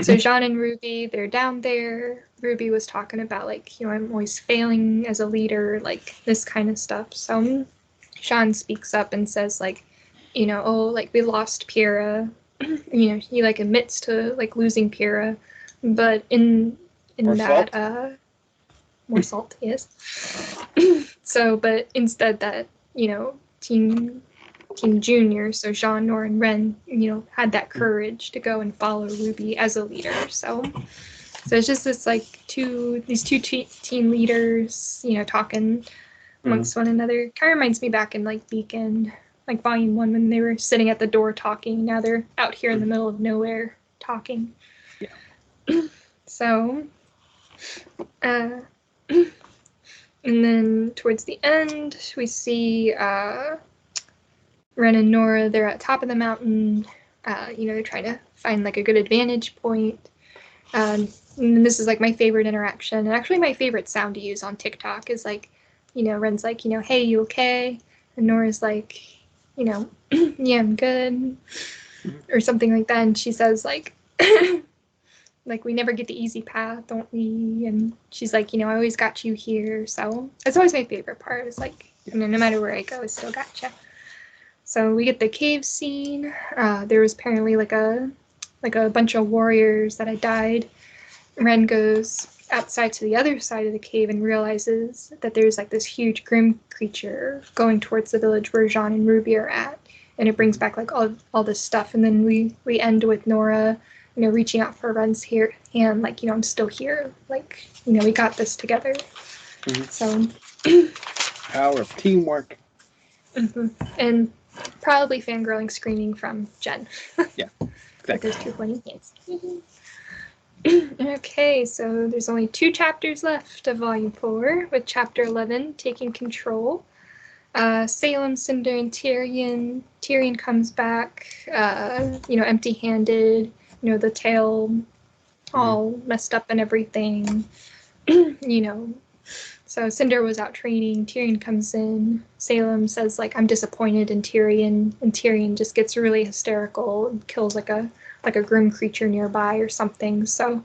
So Jean and Rwby, they're down there. Rwby was talking about like, I'm always failing as a leader, like this kind of stuff. So Jean speaks up and says like, oh, like we lost Pyrrha. He like admits to like losing Pyrrha, but in that more salt, yes. So, but instead that, Team Junior, so Jean, Nora, and Ren, had that courage to go and follow Rwby as a leader. So it's just this like these two team leaders, talking amongst one another. Kind of reminds me back in like Beacon, like Volume 1, when they were sitting at the door talking. Now they're out here in the middle of nowhere talking. Yeah. So, and then towards the end, we see Ren and Nora. They're at the top of the mountain. They're trying to find like a good advantage point. And this is like my favorite interaction, and actually my favorite sound to use on TikTok is like, Ren's like, hey, you okay? And Nora's like, yeah, I'm good, or something like that. And she says like, like, we never get the easy path, don't we? And she's like, I always got you here. So that's always my favorite part. It's like, no matter where I go, I still got you. So we get the cave scene. There was apparently like a bunch of warriors that had died. Ren goes outside to the other side of the cave and realizes that there's like this huge grim creature going towards the village where Jean and Rwby are at. And it brings back like all this stuff. And then we end with Nora, reaching out for Ren's hand, like, I'm still here. Like, we got this together. So. Power of teamwork. And probably fangirling screaming from Jen. Yeah, exactly. With those 2 pointing hands. Okay, so there's only 2 chapters left of Volume 4, with Chapter 11, Taking Control. Salem, Cinder, and Tyrion. Tyrion comes back, empty-handed, the tail all messed up and everything, So Cinder was out training, Tyrion comes in, Salem says, like, I'm disappointed in Tyrion, and Tyrion just gets really hysterical and kills like a grim creature nearby or something. So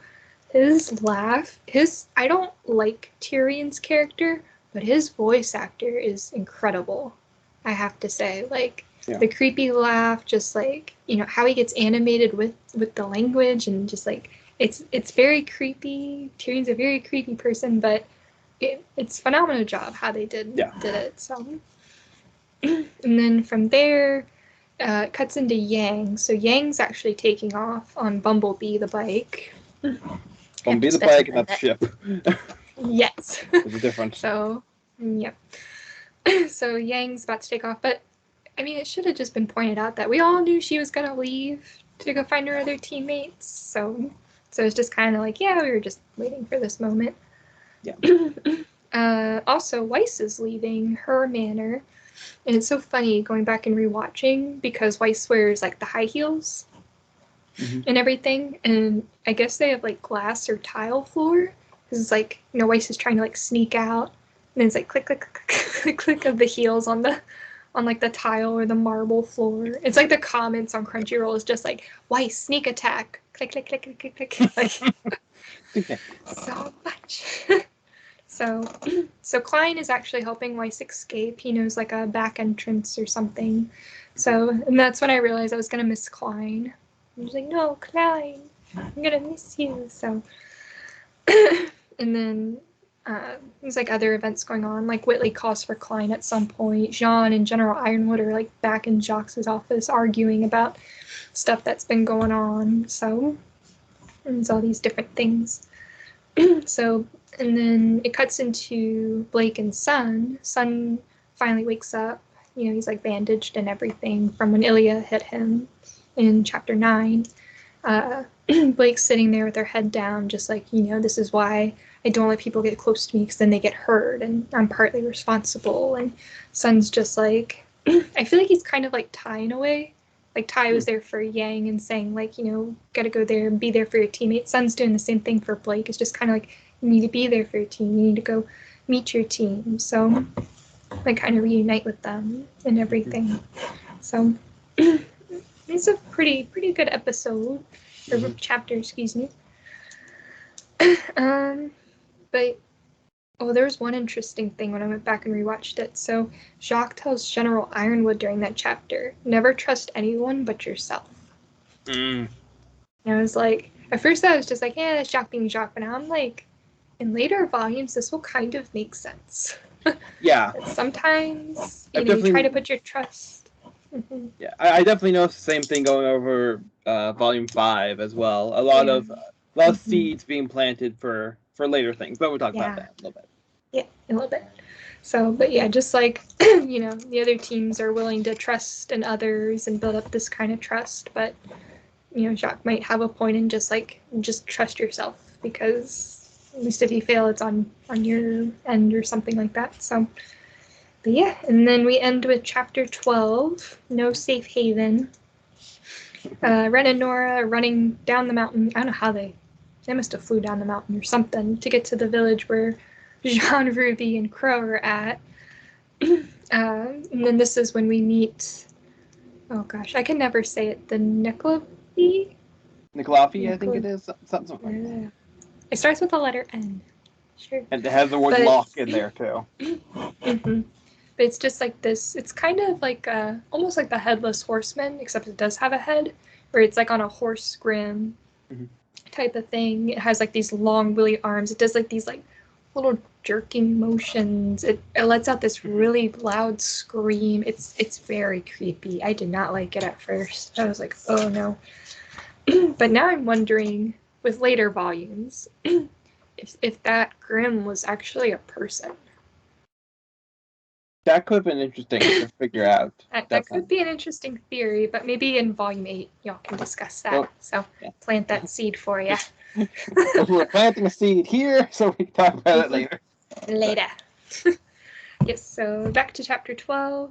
his laugh, I don't like Tyrion's character, but his voice actor is incredible, I have to say. Like, the creepy laugh, just like, how he gets animated with the language, and just like, it's very creepy. Tyrion's a very creepy person, but it's a phenomenal job how they did it. So, and then from there, it cuts into Yang. So Yang's actually taking off on Bumblebee the bike. Bumblebee the bike and not the ship. Yes. There's a difference. So, yep. So Yang's about to take off, but I mean, it should have just been pointed out that we all knew she was gonna leave to go find her other teammates. So it's just kind of like, we were just waiting for this moment. Yeah. Also, Weiss is leaving her manor, and it's so funny going back and rewatching because Weiss wears like the high heels and everything, and I guess they have like glass or tile floor because it's like, Weiss is trying to like sneak out, and it's like click click click click click of the heels on like the tile or the marble floor. It's like the comments on Crunchyroll is just like, Weiss sneak attack, click click click click click click, like so much. So Klein is actually helping Weiss escape. He knows like a back entrance or something. So, and that's when I realized I was gonna miss Klein. I was like, no, Klein, I'm gonna miss you. So, and then there's like other events going on. Like Whitley calls for Klein at some point. Jean and General Ironwood are like back in Jacques' office arguing about stuff that's been going on. So, and there's all these different things. So, and then it cuts into Blake and Sun. Sun finally wakes up. He's like bandaged and everything from when Ilya hit him in chapter 9. Blake's sitting there with her head down, just like, this is why I don't let people get close to me, because then they get hurt and I'm partly responsible. And Sun's just like, I feel like he's kind of like Ty in a way. Like Ty was there for Yang and saying like, gotta go there and be there for your teammates. Sun's doing the same thing for Blake. It's just kind of like, you need to be there for your team. You need to go meet your team. So like kind of reunite with them and everything. So it's a pretty good episode or chapter, excuse me. But there was one interesting thing when I went back and rewatched it. So Jacques tells General Ironwood during that chapter, never trust anyone but yourself. And I was like, at first I was just like, that's Jacques being Jacques, but now I'm like, in later volumes, this will kind of make sense. Yeah. Sometimes, you try to put your trust. Yeah, I definitely noticed the same thing going over volume 5 as well. A lot of seeds being planted for later things, but we'll talk about that a little bit. Yeah, a little bit. So, but yeah, just like, the other teams are willing to trust in others and build up this kind of trust, but, Jacques might have a point in just trust yourself, because at least if you fail, it's on your end or something like that. So, but yeah, and then we end with chapter 12, No Safe Haven. Ren and Nora are running down the mountain. I don't know how they must have flew down the mountain or something to get to the village where Jean, Rwby, and Crow are at. And then this is when we meet, oh gosh, I can never say it, the Nicolafi, I think it is. Something like that. It starts with the letter N. Sure. And it has the word lock in there, too. But it's just like this, it's kind of like almost like the Headless Horseman, except it does have a head, where it's like on a horse grim type of thing. It has like these long, willy arms. It does like these like little jerking motions. It lets out this really loud scream. It's very creepy. I did not like it at first. I was like, oh no. But now I'm wondering, with later volumes, if that Grim was actually a person. That could have been interesting to figure out. That could be an interesting theory, but maybe in volume 8 y'all can discuss that. So plant that seed for you. We're planting a seed here, so we can talk about it later. Later. Yes, so back to chapter 12.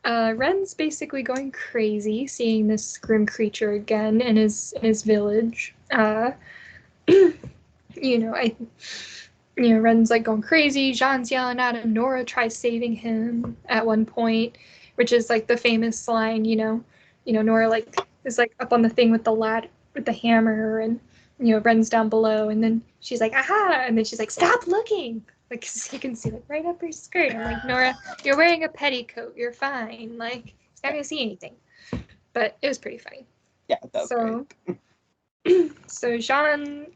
Ren's basically going crazy, seeing this grim creature again in his village. Ren's like going crazy. Jean's yelling at him. Nora tries saving him at one point, which is like the famous line. Nora like is like up on the thing with the lad with the hammer, and Ren's down below, and then she's like, "Aha!" and then she's like, "Stop looking!" Like you can see like right up her skirt. I'm like, Nora, you're wearing a petticoat. You're fine. Like he's not gonna see anything. But it was pretty funny. Yeah, that was great. So Jean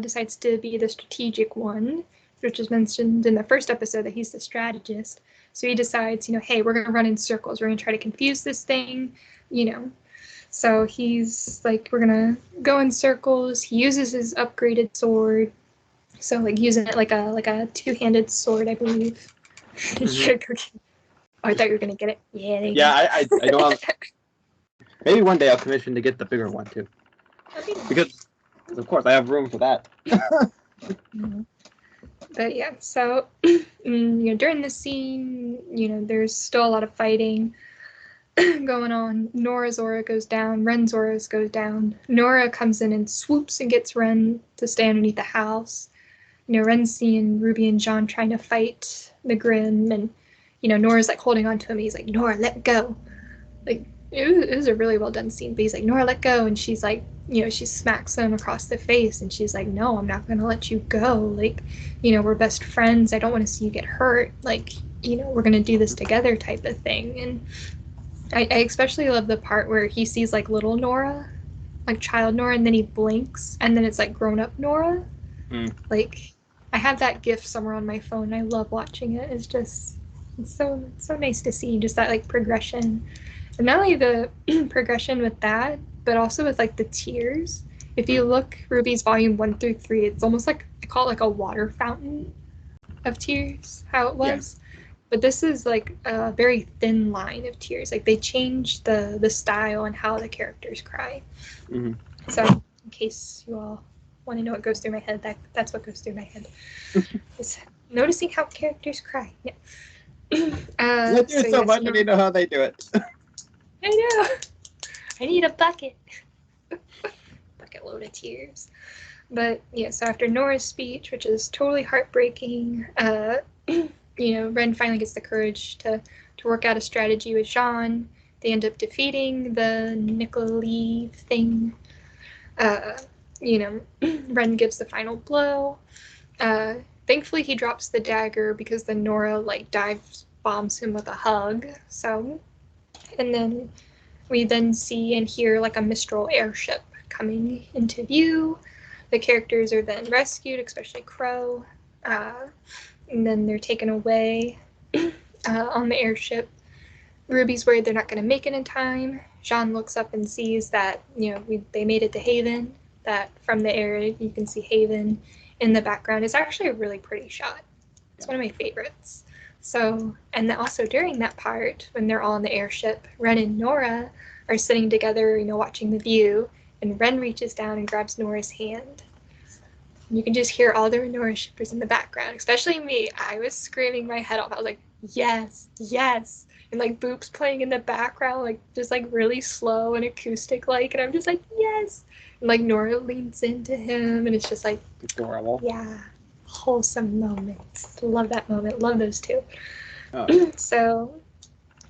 decides to be the strategic one, which is mentioned in the first episode that he's the strategist. So he decides, hey, we're going to run in circles. We're going to try to confuse this thing, So he's like, we're going to go in circles. He uses his upgraded sword. So like using it like a two-handed sword, I believe. Mm-hmm. Oh, I thought you were going to get it. Yeah, I don't. Maybe one day I'll commission to get the bigger one too. Because of course I have room for that. But yeah, so during this scene, there's still a lot of fighting going on. Nora's aura goes down, Ren's aura goes down. Nora comes in and swoops and gets Ren to stay underneath the house. Ren's seeing Rwby and Jean trying to fight the Grim, and Nora's like holding on to him. He's like, Nora, let go. Like it was a really well done scene, but he's like, Nora, let go, and she's like, she smacks him across the face, and she's like, no, I'm not gonna let you go. Like, we're best friends. I don't want to see you get hurt. Like, we're gonna do this together, type of thing. And I especially love the part where he sees like little Nora, like child Nora, and then he blinks, and then it's like grown up Nora. Like, I have that GIF somewhere on my phone. I love watching it. It's so nice to see just that like progression. And not only the progression with that, but also with like the tears. If you look Rwby's volume 1 through 3, it's almost like, I call it like a water fountain of tears, how it was. Yeah. But this is like a very thin line of tears. Like they changed the style and how the characters cry. Mm-hmm. So in case you all want to know what goes through my head, that's what goes through my head. Is noticing how characters cry. Yeah. I do so much, I need to know how they do it. I know. I need a bucket. Bucket load of tears. But yeah, so after Nora's speech, which is totally heartbreaking, Ren finally gets the courage to work out a strategy with Jean. They end up defeating the Nicoleve thing. Ren gives the final blow. Thankfully, he drops the dagger because then Nora dives bombs him with a hug. So, and then we then see and hear a Mistral airship coming into view. The characters are then rescued, especially Crow, and then they're taken away on the airship. Rwby's worried they're not going to make it in time. Jean looks up and sees that they made it to Haven. That from the air you can see Haven in the background. It's actually a really pretty shot. It's one of my favorites. So, and also during that part, when they're all on the airship, Ren and Nora are sitting together, watching the view, and Ren reaches down and grabs Nora's hand. You can just hear all the Nora shippers in the background, especially me. I was screaming my head off. I was like, yes, yes. And Boop's playing in the background, just really slow and acoustic and I'm just like, yes. And Nora leans into him, and it's just adorable. Yeah, wholesome moments. Love that moment. Love those two. Oh. So,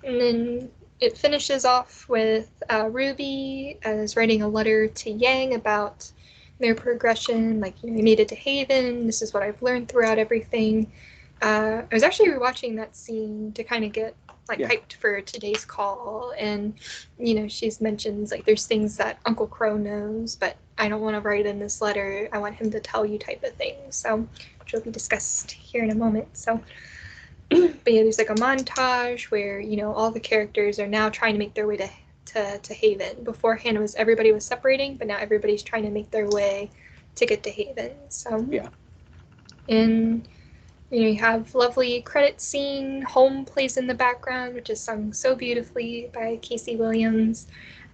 and then it finishes off with Rwby is writing a letter to Yang about their progression. We made it to Haven. This is what I've learned throughout everything. I was actually rewatching that scene to kind of get hyped for today's call, and she mentions there's things that Uncle Crow knows, but I don't want to write in this letter. I want him to tell you, type of thing. So, which will be discussed here in a moment. So, but yeah, there's a montage where all the characters are now trying to make their way to Haven. Beforehand, everybody was separating, but now everybody's trying to make their way to get to Haven. So yeah, and you have lovely credit scene. Home plays in the background, which is sung so beautifully by Casey Williams.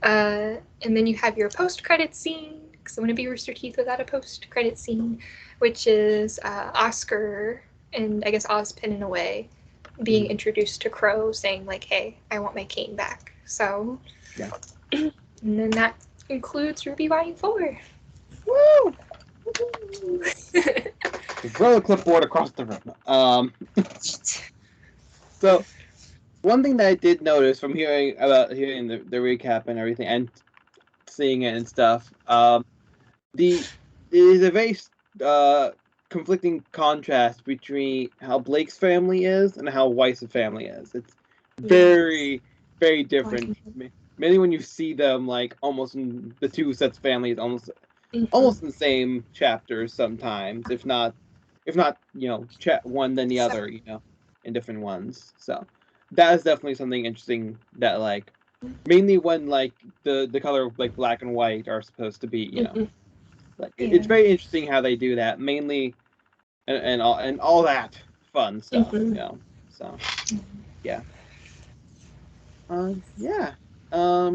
And then you have your post-credit scene, So I'm going to be Rooster Teeth without a post-credit scene, which is Oscar and I guess Ozpin in a way being introduced to Crow, saying like, "Hey, I want my cane back." So, yeah. And then that includes Rwby Volume 4. Woo! Throw the clipboard across the room. So, one thing that I did notice from hearing the recap and everything, and seeing it and stuff, there is a very conflicting contrast between how Blake's family is and how Weiss's family is. It's very, very different. Mainly when you see them like almost in the two sets of families, almost in the same chapters sometimes, if not one then the other, in different ones. So that is definitely something interesting that like mainly when like the color of like black and white are supposed to be, like it's very interesting how they do that, mainly and all that fun stuff, So yeah. Yeah. I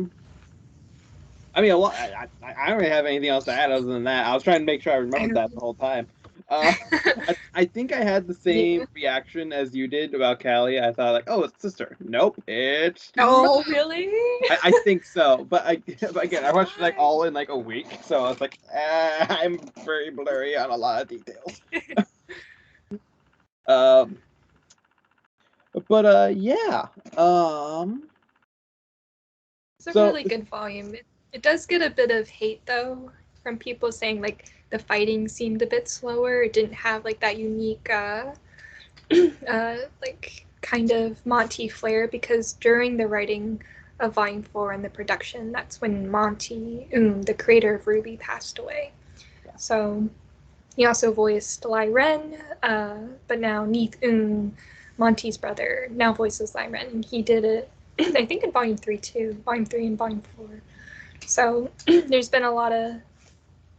mean, I don't really have anything else to add other than that. I was trying to make sure I remembered that the whole time. I think I had the same reaction as you did about Callie. I thought like, oh, it's sister. Nope, it's oh, really? I think so, but again, I watched like all in like a week, so I was like, I'm very blurry on a lot of details. But yeah. It's a really good volume. It does get a bit of hate though from people saying like the fighting seemed a bit slower. It didn't have like that unique like kind of Monty flair, because during the writing of Volume 4 and the production, that's when Monty, the creator of Rwby, passed away. Yeah. So he also voiced Lai Ren, but now Neith Monty's brother, now voices Lai Ren, and he did it, I think, in Volume 3 too, Volume 3 and Volume 4. So there's been a lot of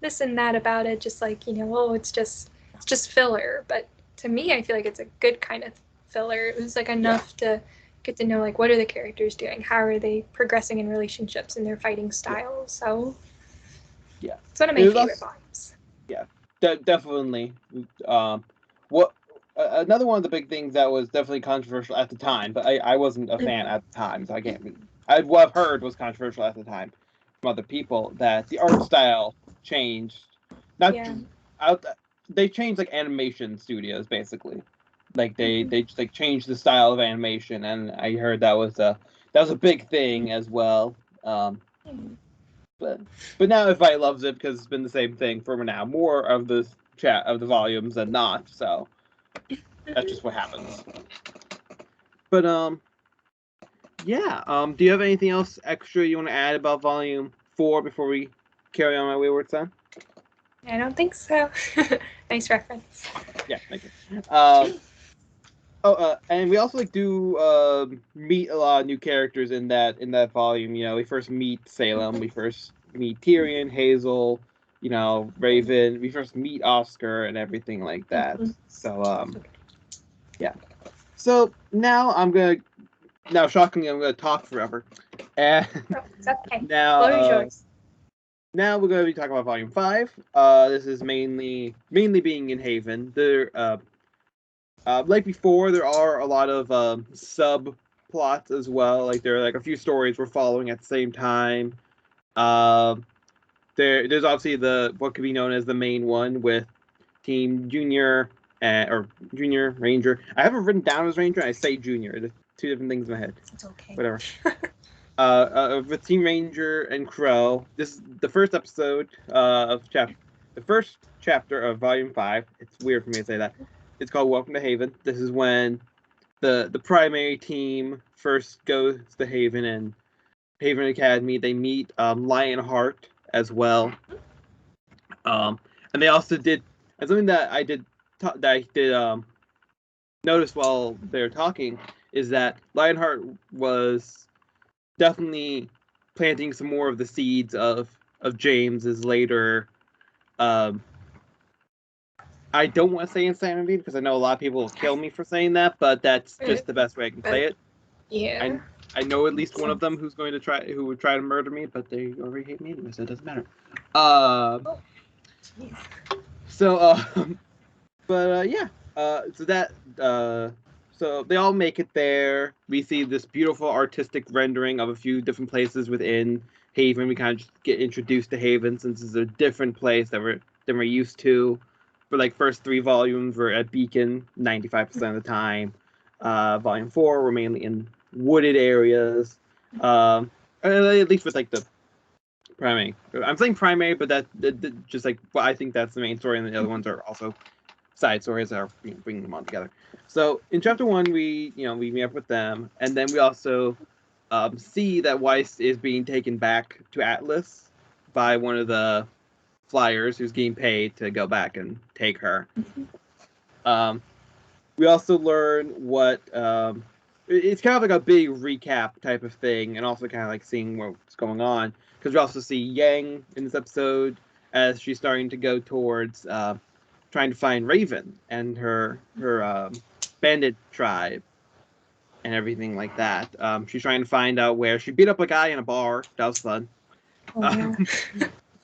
this and that about it, just like, it's just filler. But to me, I feel like it's a good kind of filler. It was like enough to get to know like what are the characters doing, how are they progressing in relationships and their fighting styles. So it's one of my favorite volumes. Yeah, definitely. What another one of the big things that was definitely controversial at the time, but I wasn't a fan at the time, so I can't. What I've heard was controversial at the time from other people, that the art style changed. They changed like animation studios basically. Like they just like changed the style of animation, and I heard that was a big thing as well. But now everybody loves it because it's been the same thing for now. More of the volumes than not, so that's just what happens. But yeah. Do you have anything else extra you want to add about Volume 4 before we carry on my wayward son? I don't think so. Nice reference. Yeah, thank you. And we also like do meet a lot of new characters in that volume. We first meet Salem. We first meet Tyrion, Hazel, Raven. We first meet Oscar and everything like that. So yeah. So now shockingly, I'm gonna talk forever. And it's okay. Now we're going to be talking about Volume 5. This is mainly being in Haven. There, like before, there are a lot of subplots as well. Like there are like a few stories we're following at the same time. There's obviously what could be known as the main one with Team Junior or Junior Ranger. I have it written down as Ranger. And I say Junior. There's two different things in my head. It's okay. Whatever. With Team Ranger and Crow. This is the first episode the first chapter of Volume 5. It's weird for me to say that. It's called Welcome to Haven. This is when the primary team first goes to Haven and Haven Academy. They meet Lionheart as well. And they also did, and something that I did notice while they were talking is that Lionheart was definitely planting some more of the seeds of James's later. I don't want to say insanity because I know a lot of people will kill me for saying that, but that's just the best way I can say it. Yeah. I know at least one of them who would try to murder me, but they already hate me anyway, so it doesn't matter. So they all make it there. We see this beautiful artistic rendering of a few different places within Haven. We kind of just get introduced to Haven since it's a different place than we're used to. For like first 3 volumes, we're at Beacon 95% of the time. Volume 4, we're mainly in wooded areas. At least with like the primary. I'm saying primary, but that just like I think that's the main story, and the other ones are also side stories that are bringing them all together. So in chapter 1, we meet up with them, and then we also see that Weiss is being taken back to Atlas by one of the flyers who's getting paid to go back and take her. We also learn what it's kind of like a big recap type of thing, and also kind of like seeing what's going on, because we also see Yang in this episode as she's starting to go towards trying to find Raven and her bandit tribe and everything like that. She's trying to find out where she beat up a guy in a bar. That was fun.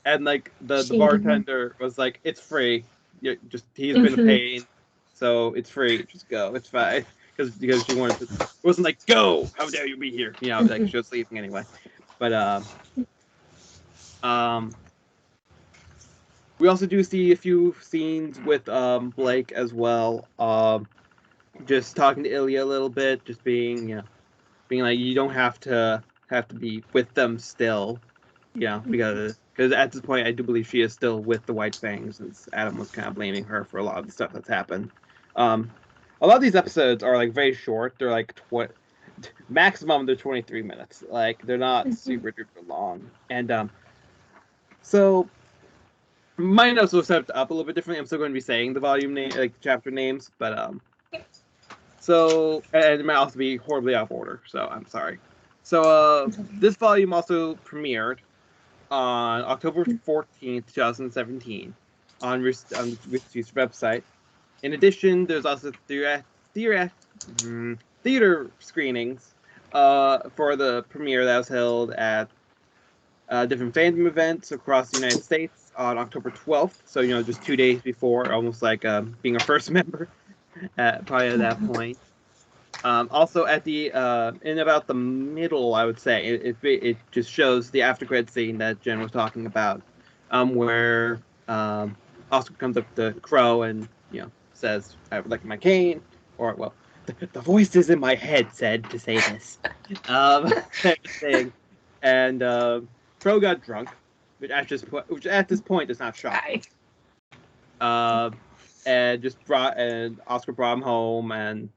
And like the bartender was like, "It's free. He's been a pain, so it's free. Just go. It's fine." Because she wanted to. It wasn't like, "Go! How dare you be here?" Like she was sleeping anyway. But we also do see a few scenes with Blake as well. Just talking to Ilya a little bit, just being like, you don't have to be with them still, because at this point I do believe she is still with the White Fangs, since Adam was kind of blaming her for a lot of the stuff that's happened. A lot of these episodes are like very short. They're like maximum they're 23 minutes. Like they're not super duper long, and so my notes will set up a little bit differently. I'm still going to be saying the volume name, like chapter names, but so, and it might also be horribly out of order, so I'm sorry. So this volume also premiered on October 14th, 2017 on Roosterteeth's website. In addition, there's also theater screenings for the premiere that was held at different fandom events across the United States on October 12th. So, just 2 days before, almost like being a first member probably at that point. Also at the in about the middle, I would say, it just shows the after credit scene that Jen was talking about, where Oscar comes up to Crow and says, "I would like my cane," or well, the voices in my head said to say this, thing, and Crow got drunk, which at this point is not shocking. And Oscar brought him home and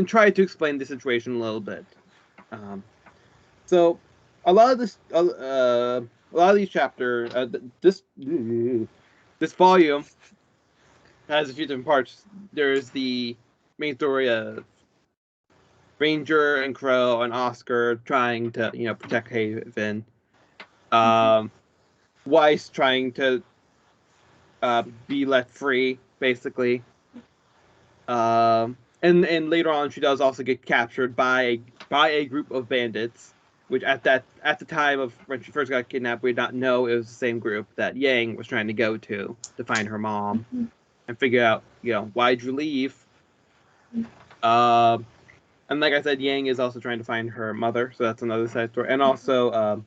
tried to explain the situation a little bit. So a lot of these chapters, this volume has a few different parts. There's the main story of Ranger and Crow and Oscar trying to protect Haven. Weiss trying to be let free, basically. And later on, she does also get captured by a group of bandits, which at the time of when she first got kidnapped, we did not know it was the same group that Yang was trying to go to find her mom and figure out, why'd you leave? And like I said, Yang is also trying to find her mother, so that's another side story. And also,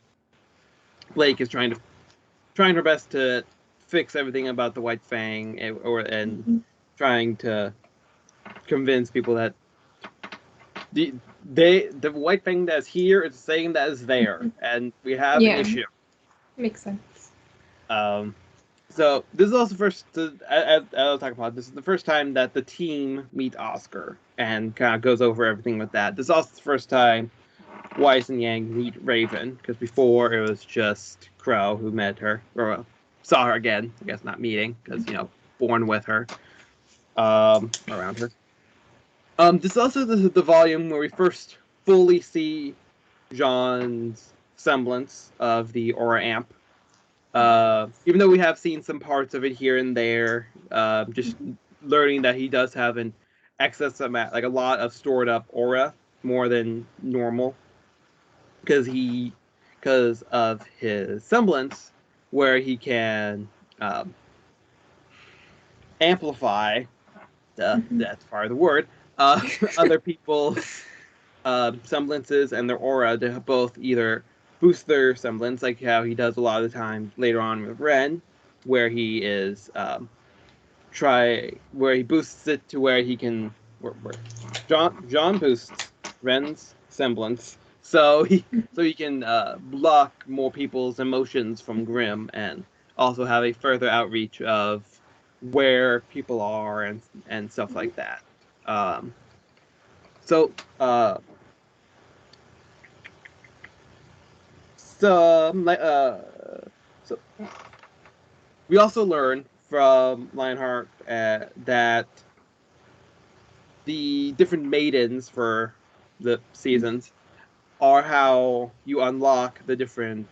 Blake is trying her best to fix everything about the White Fang, and trying to convince people that the White Fang that's here is the same that is there, and we have an issue. Makes sense. So this is also as I was talking about, this is the first time that the team meet Oscar and kind of goes over everything with that. This is also the first time Weiss and Yang meet Raven, because before it was just Crow who met her, or saw her again. I guess not meeting, because born with her, around her. This is also the volume where we first fully see Jean's semblance of the Aura Amp. Even though we have seen some parts of it here and there, just learning that he does have an excess amount, like a lot of stored up aura, more than normal. because of his semblance, where he can amplify. That's part of the word. Other people's semblances and their aura to both either boost their semblance, like how he does a lot of the time later on with Ren, where he is where he boosts it to where he can John boosts Ren's semblance, so he can block more people's emotions from Grimm and also have a further outreach of where people are and stuff like that. So we also learn from Lionheart that the different maidens for the seasons are how you unlock the different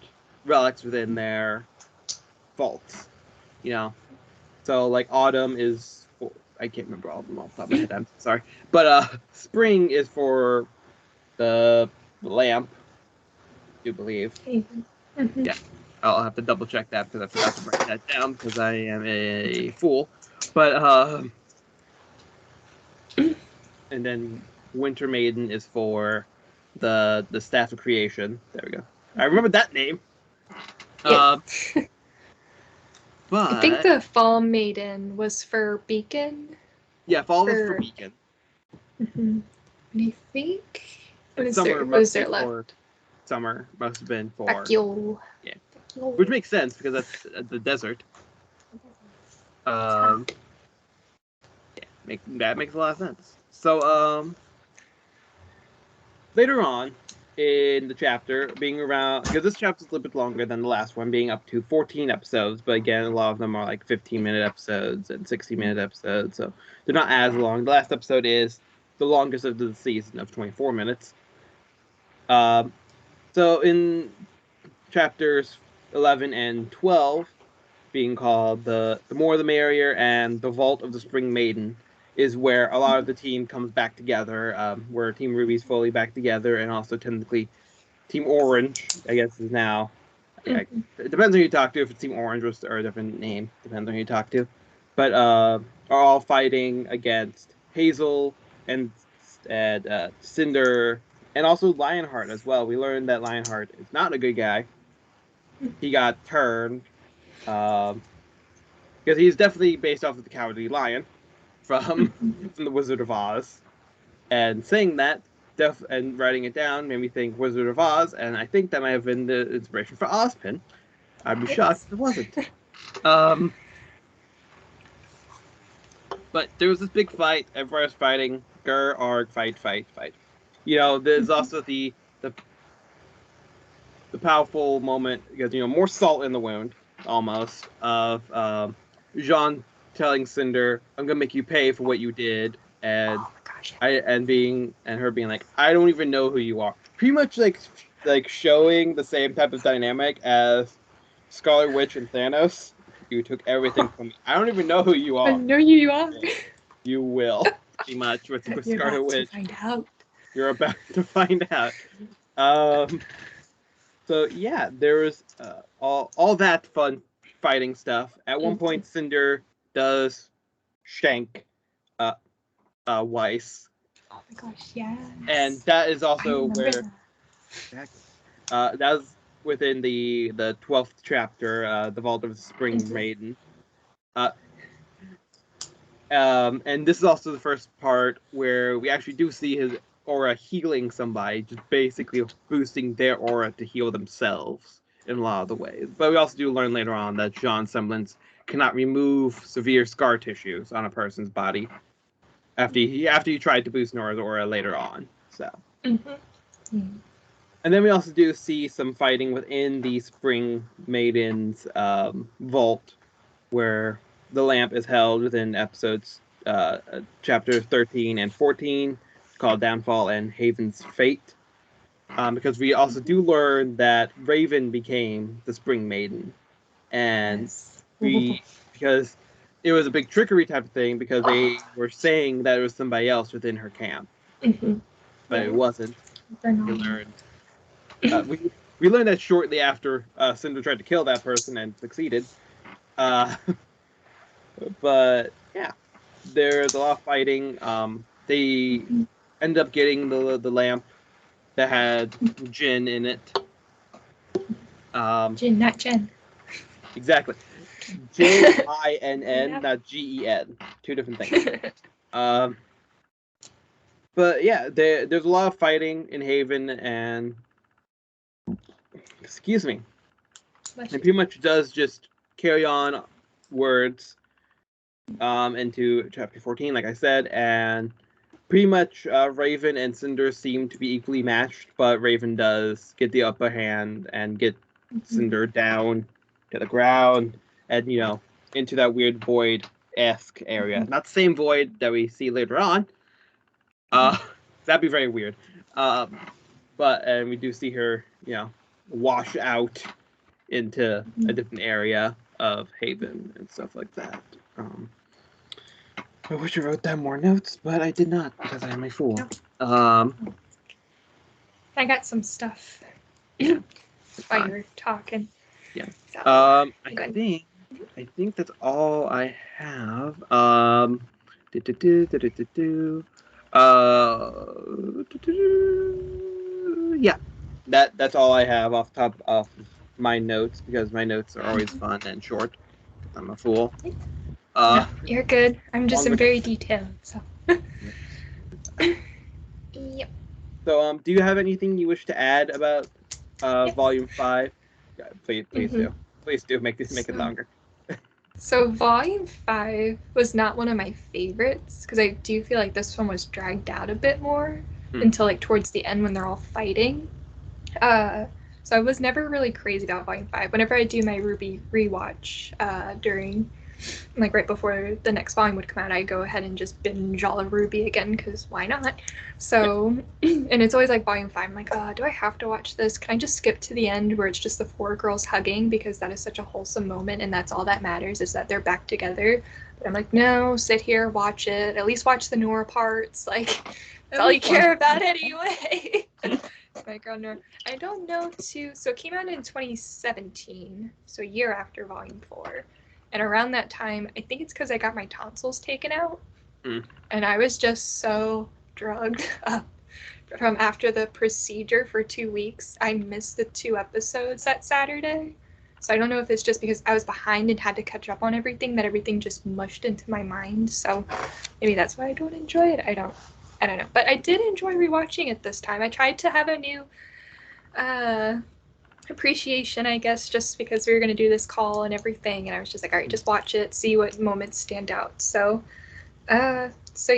relics within their vaults. You know, so like Autumn is I can't remember all of them off the top of my head. I'm sorry, but Spring is for the lamp, I do believe. Yeah, I'll have to double check that because I forgot to write that down because I am a fool. But and then Winter Maiden is for the Staff of Creation. There we go. I remember that name. Yeah. But I think the Fall Maiden was for Beacon. Yeah, Fall was for Beacon. And I think what is there left? Summer must have been for Bacchiol. Yeah. Which makes sense because that's the desert. Yeah, that makes a lot of sense. So later on in the chapter, being around, because this chapter is a little bit longer than the last one, being up to 14 episodes, but again, a lot of them are like 15-minute episodes and 60-minute episodes, so they're not as long. The last episode is the longest of the season of 24 minutes. So in chapters 11 and 12, being called the More the Merrier and the Vault of the Spring Maiden, is where a lot of the team comes back together, where Team Rwby's fully back together, and also technically Team Orange, I guess, is now. It depends on who you talk to. If it's Team Orange or a different name, depends on who you talk to. But are all fighting against Hazel and Cinder, and also Lionheart as well. We learned that Lionheart is not a good guy. He got turned because he's definitely based off of the Cowardly Lion from the Wizard of Oz. And saying that and writing it down made me think Wizard of Oz, and I think that might have been the inspiration for Ozpin. I'd be shocked if it wasn't. But there was this big fight. Everyone was fighting. Grr, arg, fight. You know, there's also the powerful moment, because, you know, more salt in the wound, almost, of Jean telling Cinder, I'm gonna make you pay for what you did, and her being like, I don't even know who you are. Pretty much like showing the same type of dynamic as Scarlet Witch and Thanos. You took everything from me. I don't even know who you are. I know who you are. You will, pretty much, with Scarlet Witch. Find out. You're about to find out. So yeah, there was all that fun fighting stuff. At one point, Cinder does shank Weiss. Oh my gosh, yeah. And that is also where that was within the 12th chapter, the Vault of the Spring Maiden. And this is also the first part where we actually do see his aura healing somebody, just basically boosting their aura to heal themselves in a lot of the ways. But we also do learn later on that Jean's semblance cannot remove severe scar tissues on a person's body after he tried to boost Nora's aura later on. So. And then we also do see some fighting within the Spring Maiden's vault, where the lamp is held within episodes chapter 13 and 14, called Downfall and Haven's Fate. Because we also do learn that Raven became the Spring Maiden. And because it was a big trickery type of thing, because they were saying that it was somebody else within her camp. But it wasn't. We learned We learned that shortly after Cinder tried to kill that person and succeeded. But yeah, there's a lot of fighting. They end up getting the lamp that had gin in it. Gin, not Jen. Exactly. Jinn, not GEN. Two different things. But yeah, there's a lot of fighting in Haven, and excuse me, and pretty much does just carry on words into chapter 14, like I said, and pretty much Raven and Cinder seem to be equally matched, but Raven does get the upper hand and get Cinder down to the ground and, into that weird void-esque area. Not the same void that we see later on. That'd be very weird. And we do see her, wash out into a different area of Haven and stuff like that. I wish I wrote down more notes, but I did not because I am a fool. I got some stuff while you were talking. Yeah. So, I think that's all I have. Yeah. That's all I have off top of my notes because my notes are always fun and short. I'm a fool. No, you're good. I'm just very detailed. So. Yep. So, do you have anything you wish to add about Volume 5? Yeah, please do. Please do make it longer. So Volume 5 was not one of my favorites because I do feel like this one was dragged out a bit more until like towards the end when they're all fighting. So I was never really crazy about Volume 5. Whenever I do my Rwby rewatch during, like right before the next volume would come out, I go ahead and just binge all of Rwby again because why not? So, and it's always like Volume 5. I'm like, do I have to watch this? Can I just skip to the end where it's just the 4 girls hugging because that is such a wholesome moment and that's all that matters is that they're back together. But I'm like, no, sit here, watch it. At least watch the Nora parts. Like, that's all you care about anyway. My girl Nora. I don't know so it came out in 2017, so a year after Volume 4. And around that time, I think it's because I got my tonsils taken out. And I was just so drugged up from after the procedure for 2 weeks. I missed the 2 episodes that Saturday. So I don't know if it's just because I was behind and had to catch up on everything that everything just mushed into my mind. So maybe that's why I don't enjoy it. I don't know. But I did enjoy rewatching it this time. I tried to have a new appreciation, I guess, just because we were going to do this call and everything. And I was just like, all right, just watch it, see what moments stand out. So yeah,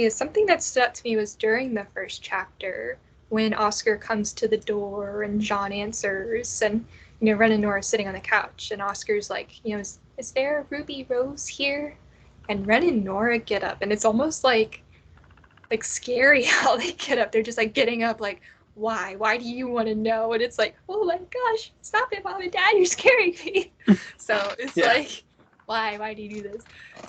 something that stood out to me was during the first chapter when Oscar comes to the door and John answers and, Ren and Nora sitting on the couch and Oscar's like, is there a Ruby Rose here? And Ren and Nora get up and it's almost like scary how they get up. They're just like getting up like, why do you want to know? And it's like, oh my gosh, stop it, Mom and Dad, you're scaring me. So it's like, why do you do this?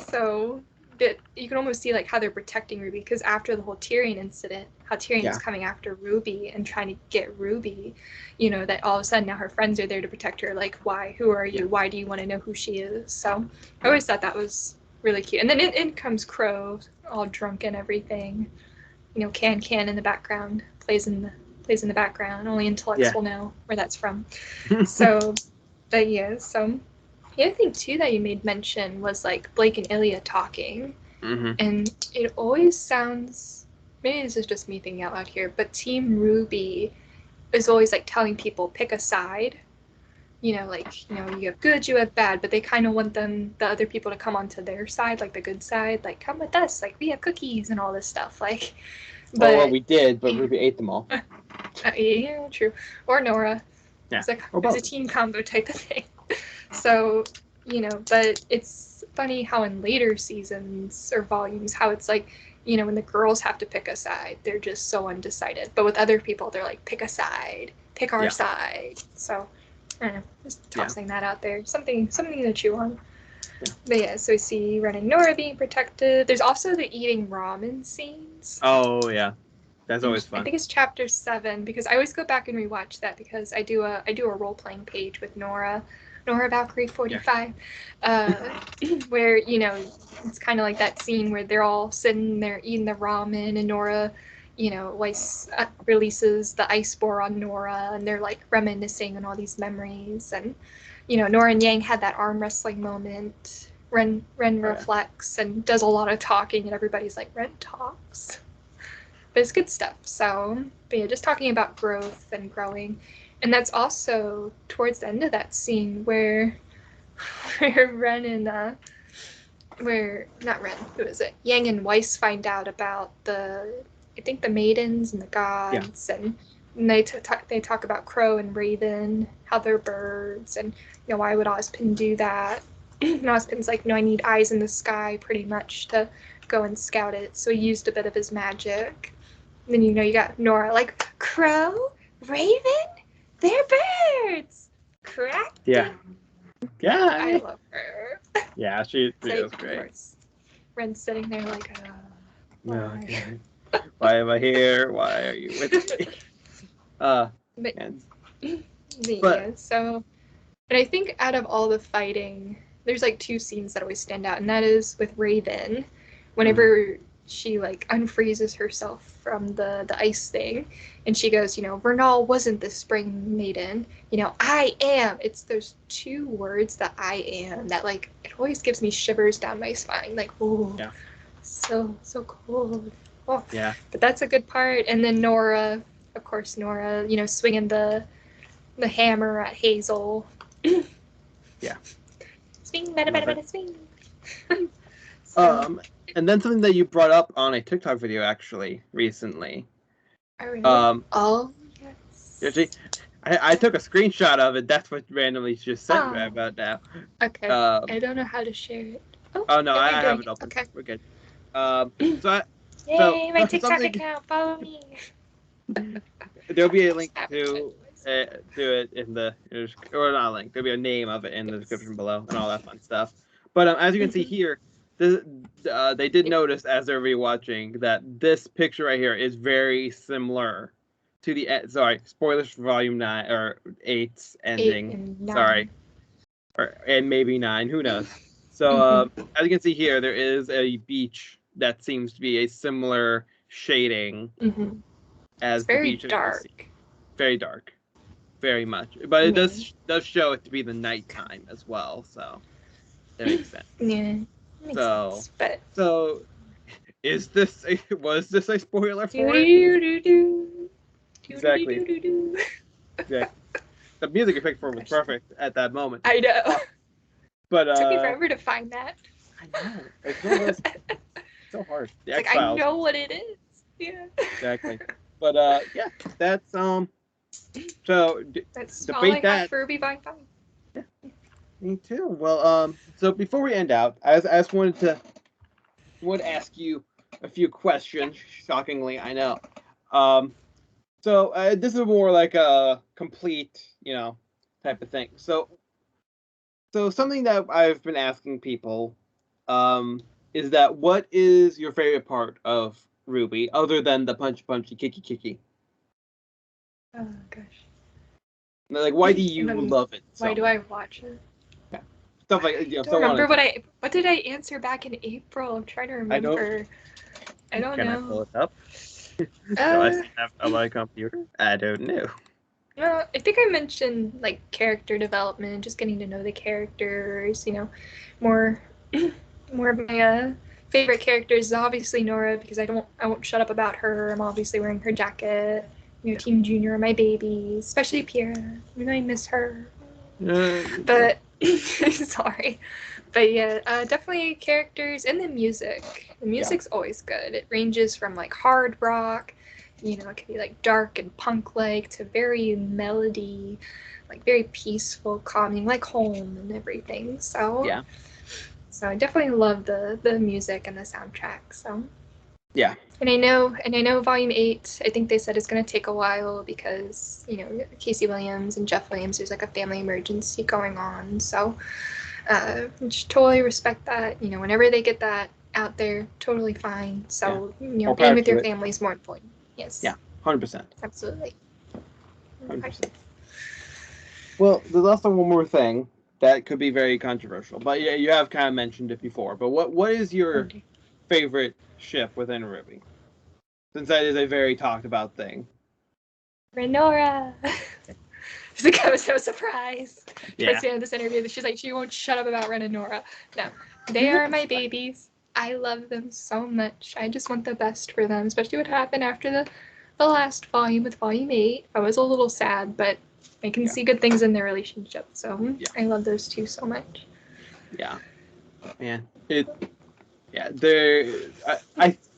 So that you can almost see like how they're protecting Rwby because after the whole Tyrion incident, how Tyrion is coming after Rwby and trying to get Rwby, that all of a sudden now her friends are there to protect her. Like, why? Who are you? Why do you want to know who she is? So I always thought that was really cute. And then in comes Crow, all drunk and everything. Can in the background plays in the background. Only intellects will know where that's from. So, but yeah. So the other thing too that you made mention was like Blake and Ilya talking, and it always sounds. Maybe this is just me thinking out loud here, but Team Rwby is always like telling people pick a side. You have good, you have bad, but they kind of want the other people to come onto their side, like the good side, like come with us, like we have cookies and all this stuff, like. But, well, we did, but Rwby ate them all. Yeah, true. Or Nora. Yeah. It's a team combo type of thing. So, but it's funny how in later seasons or volumes, how it's like, when the girls have to pick a side, they're just so undecided. But with other people, they're like, pick a side, pick our side. So, I don't know, just tossing that out there. Something to chew on. Yeah. But yeah, so we see Ren and Nora being protected. There's also the eating ramen scenes. Oh, yeah. That's always fun. I think it's chapter 7 because I always go back and rewatch that because I do a role playing page with Nora Valkyrie 45, where it's kind of like that scene where they're all sitting there eating the ramen and Nora, Weiss releases the ice spore on Nora and they're like reminiscing on all these memories and Nora and Yang had that arm wrestling moment. Ren reflects and does a lot of talking and everybody's like, Ren talks. But it's good stuff. So, but yeah, just talking about growth and growing. And that's also towards the end of that scene where Ren and not Ren, who is it? Yang and Weiss find out about I think the maidens and the gods, and they talk about Crow and Raven, how they're birds, and why would Ozpin do that? And Ozpin's like, I need eyes in the sky pretty much to go and scout it. So he used a bit of his magic. And then you got Nora like, Crow, Raven, they're birds. Correct? Yeah. I love her. Yeah, she is great. Ren's sitting there like, why? Why am I here? Why are you with me? So, but I think out of all the fighting, there's like 2 scenes that always stand out, and that is with Raven, whenever she like unfreezes herself from the ice thing, and she goes, Vernal wasn't the spring maiden, I am. It's those 2 words that I am that like it always gives me shivers down my spine, like, oh, so cold. Oh. Yeah. But that's a good part. And then Nora, of course, swinging the hammer at Hazel. Yeah. Swing, bada, swing. And then something that you brought up on a TikTok video actually recently. Oh, yes. I took a screenshot of it. That's what randomly just sent me about now. Okay. I don't know how to share it. Oh no, I have it open. Okay. We're good. Yay, my TikTok account. Follow me. There'll be a link to it in the, or not a link. There'll be a name of it in the description below and all that fun stuff. But as you can see here, they did notice as they're rewatching that this picture right here is very similar to the spoilers for volume 9 or 8's ending. 8 and 9. Sorry, and maybe 9. Who knows? So as you can see here, there is a beach that seems to be a similar shading as the beach. Very dark. Very dark, very much. But it does show it to be the nighttime as well. So that makes sense. Yeah. Sense, but... So, was this a spoiler for it? Exactly. Yeah. The music you picked for was perfect at that moment. I know. But it took me forever to find that. I know. It's so hard. The I know what it is. Yeah. Exactly. But yeah, that's So that's all I have for Rwby Volume 5. Yeah. Me too. Well, so before we end out, I just wanted to ask you a few questions. Shockingly, I know. So this is more like a complete, type of thing. So something that I've been asking people, is that what is your favorite part of Rwby other than the punchy kicky? Oh gosh. Like, why do you love it? Why do I watch it? Stuff like, I don't remember what did I answer back in April? I'm trying to remember. I don't know. Can I pull it up? Do I have on my computer? I don't know. No, I think I mentioned like character development, just getting to know the characters. More of my favorite characters is obviously Nora, because I won't shut up about her. I'm obviously wearing her jacket. Team Junior, my baby, especially Piera. I miss her. But sorry. But yeah, definitely characters and the music. The music's always good. It ranges from like hard rock, it can be like dark and punk-like, to very melody, like very peaceful, calming, like home and everything. So yeah. So I definitely love the music and the soundtrack. So yeah. And I know Volume 8, I think they said it's going to take a while because, Casey Williams and Jeff Williams, there's like a family emergency going on. So just totally respect that. Whenever they get that out there, totally fine. So, being with your family is more important. Yes. Yeah, 100%. Absolutely. 100%. Well, there's also one more thing that could be very controversial, but yeah, you have kind of mentioned it before. But what is your favorite ship within Rwby? Since that is a very talked about thing. Nora. I was so surprised. Yeah. Towards the end of this interview, she's like, she won't shut up about Ren and Nora. No, they are my babies. I love them so much. I just want the best for them, especially what happened after the last volume with Volume 8. I was a little sad, but I can see good things in their relationship. So I love those two so much. Yeah. Man. I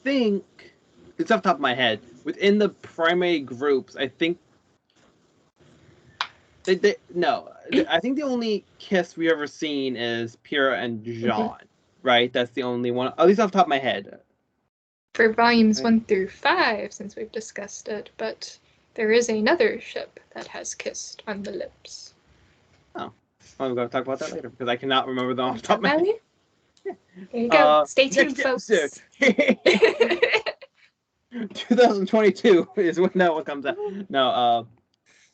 think, it's off the top of my head, within the primary groups, I think I think the only kiss we've ever seen is Pyrrha and Jean, right? That's the only one, at least off the top of my head. For volumes 1 through 5, since we've discussed it, but there is another ship that has kissed on the lips. Oh. I'm going to talk about that later, because I cannot remember them off the top of my head. There you go. Stay tuned, folks. 2022 is when that one comes out. No,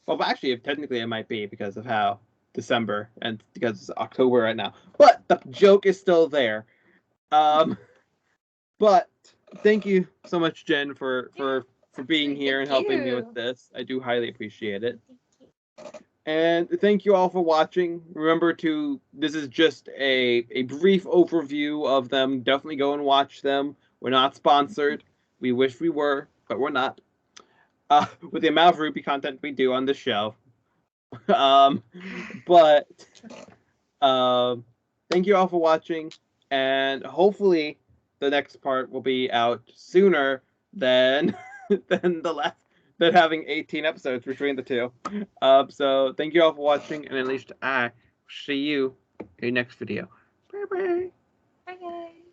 well, but actually, technically it might be because of how December and because it's October right now. But the joke is still there. But thank you so much, Jen, for being here and helping me with this. I do highly appreciate it. And thank you all for watching. Remember this is just a brief overview of them. Definitely go and watch them. We're not sponsored. We wish we were, but we're not. With the amount of Rwby content we do on the show. But thank you all for watching, and hopefully the next part will be out sooner than than having 18 episodes between the two. So thank you all for watching, and at least I see you in the next video. Bye bye. Bye guys.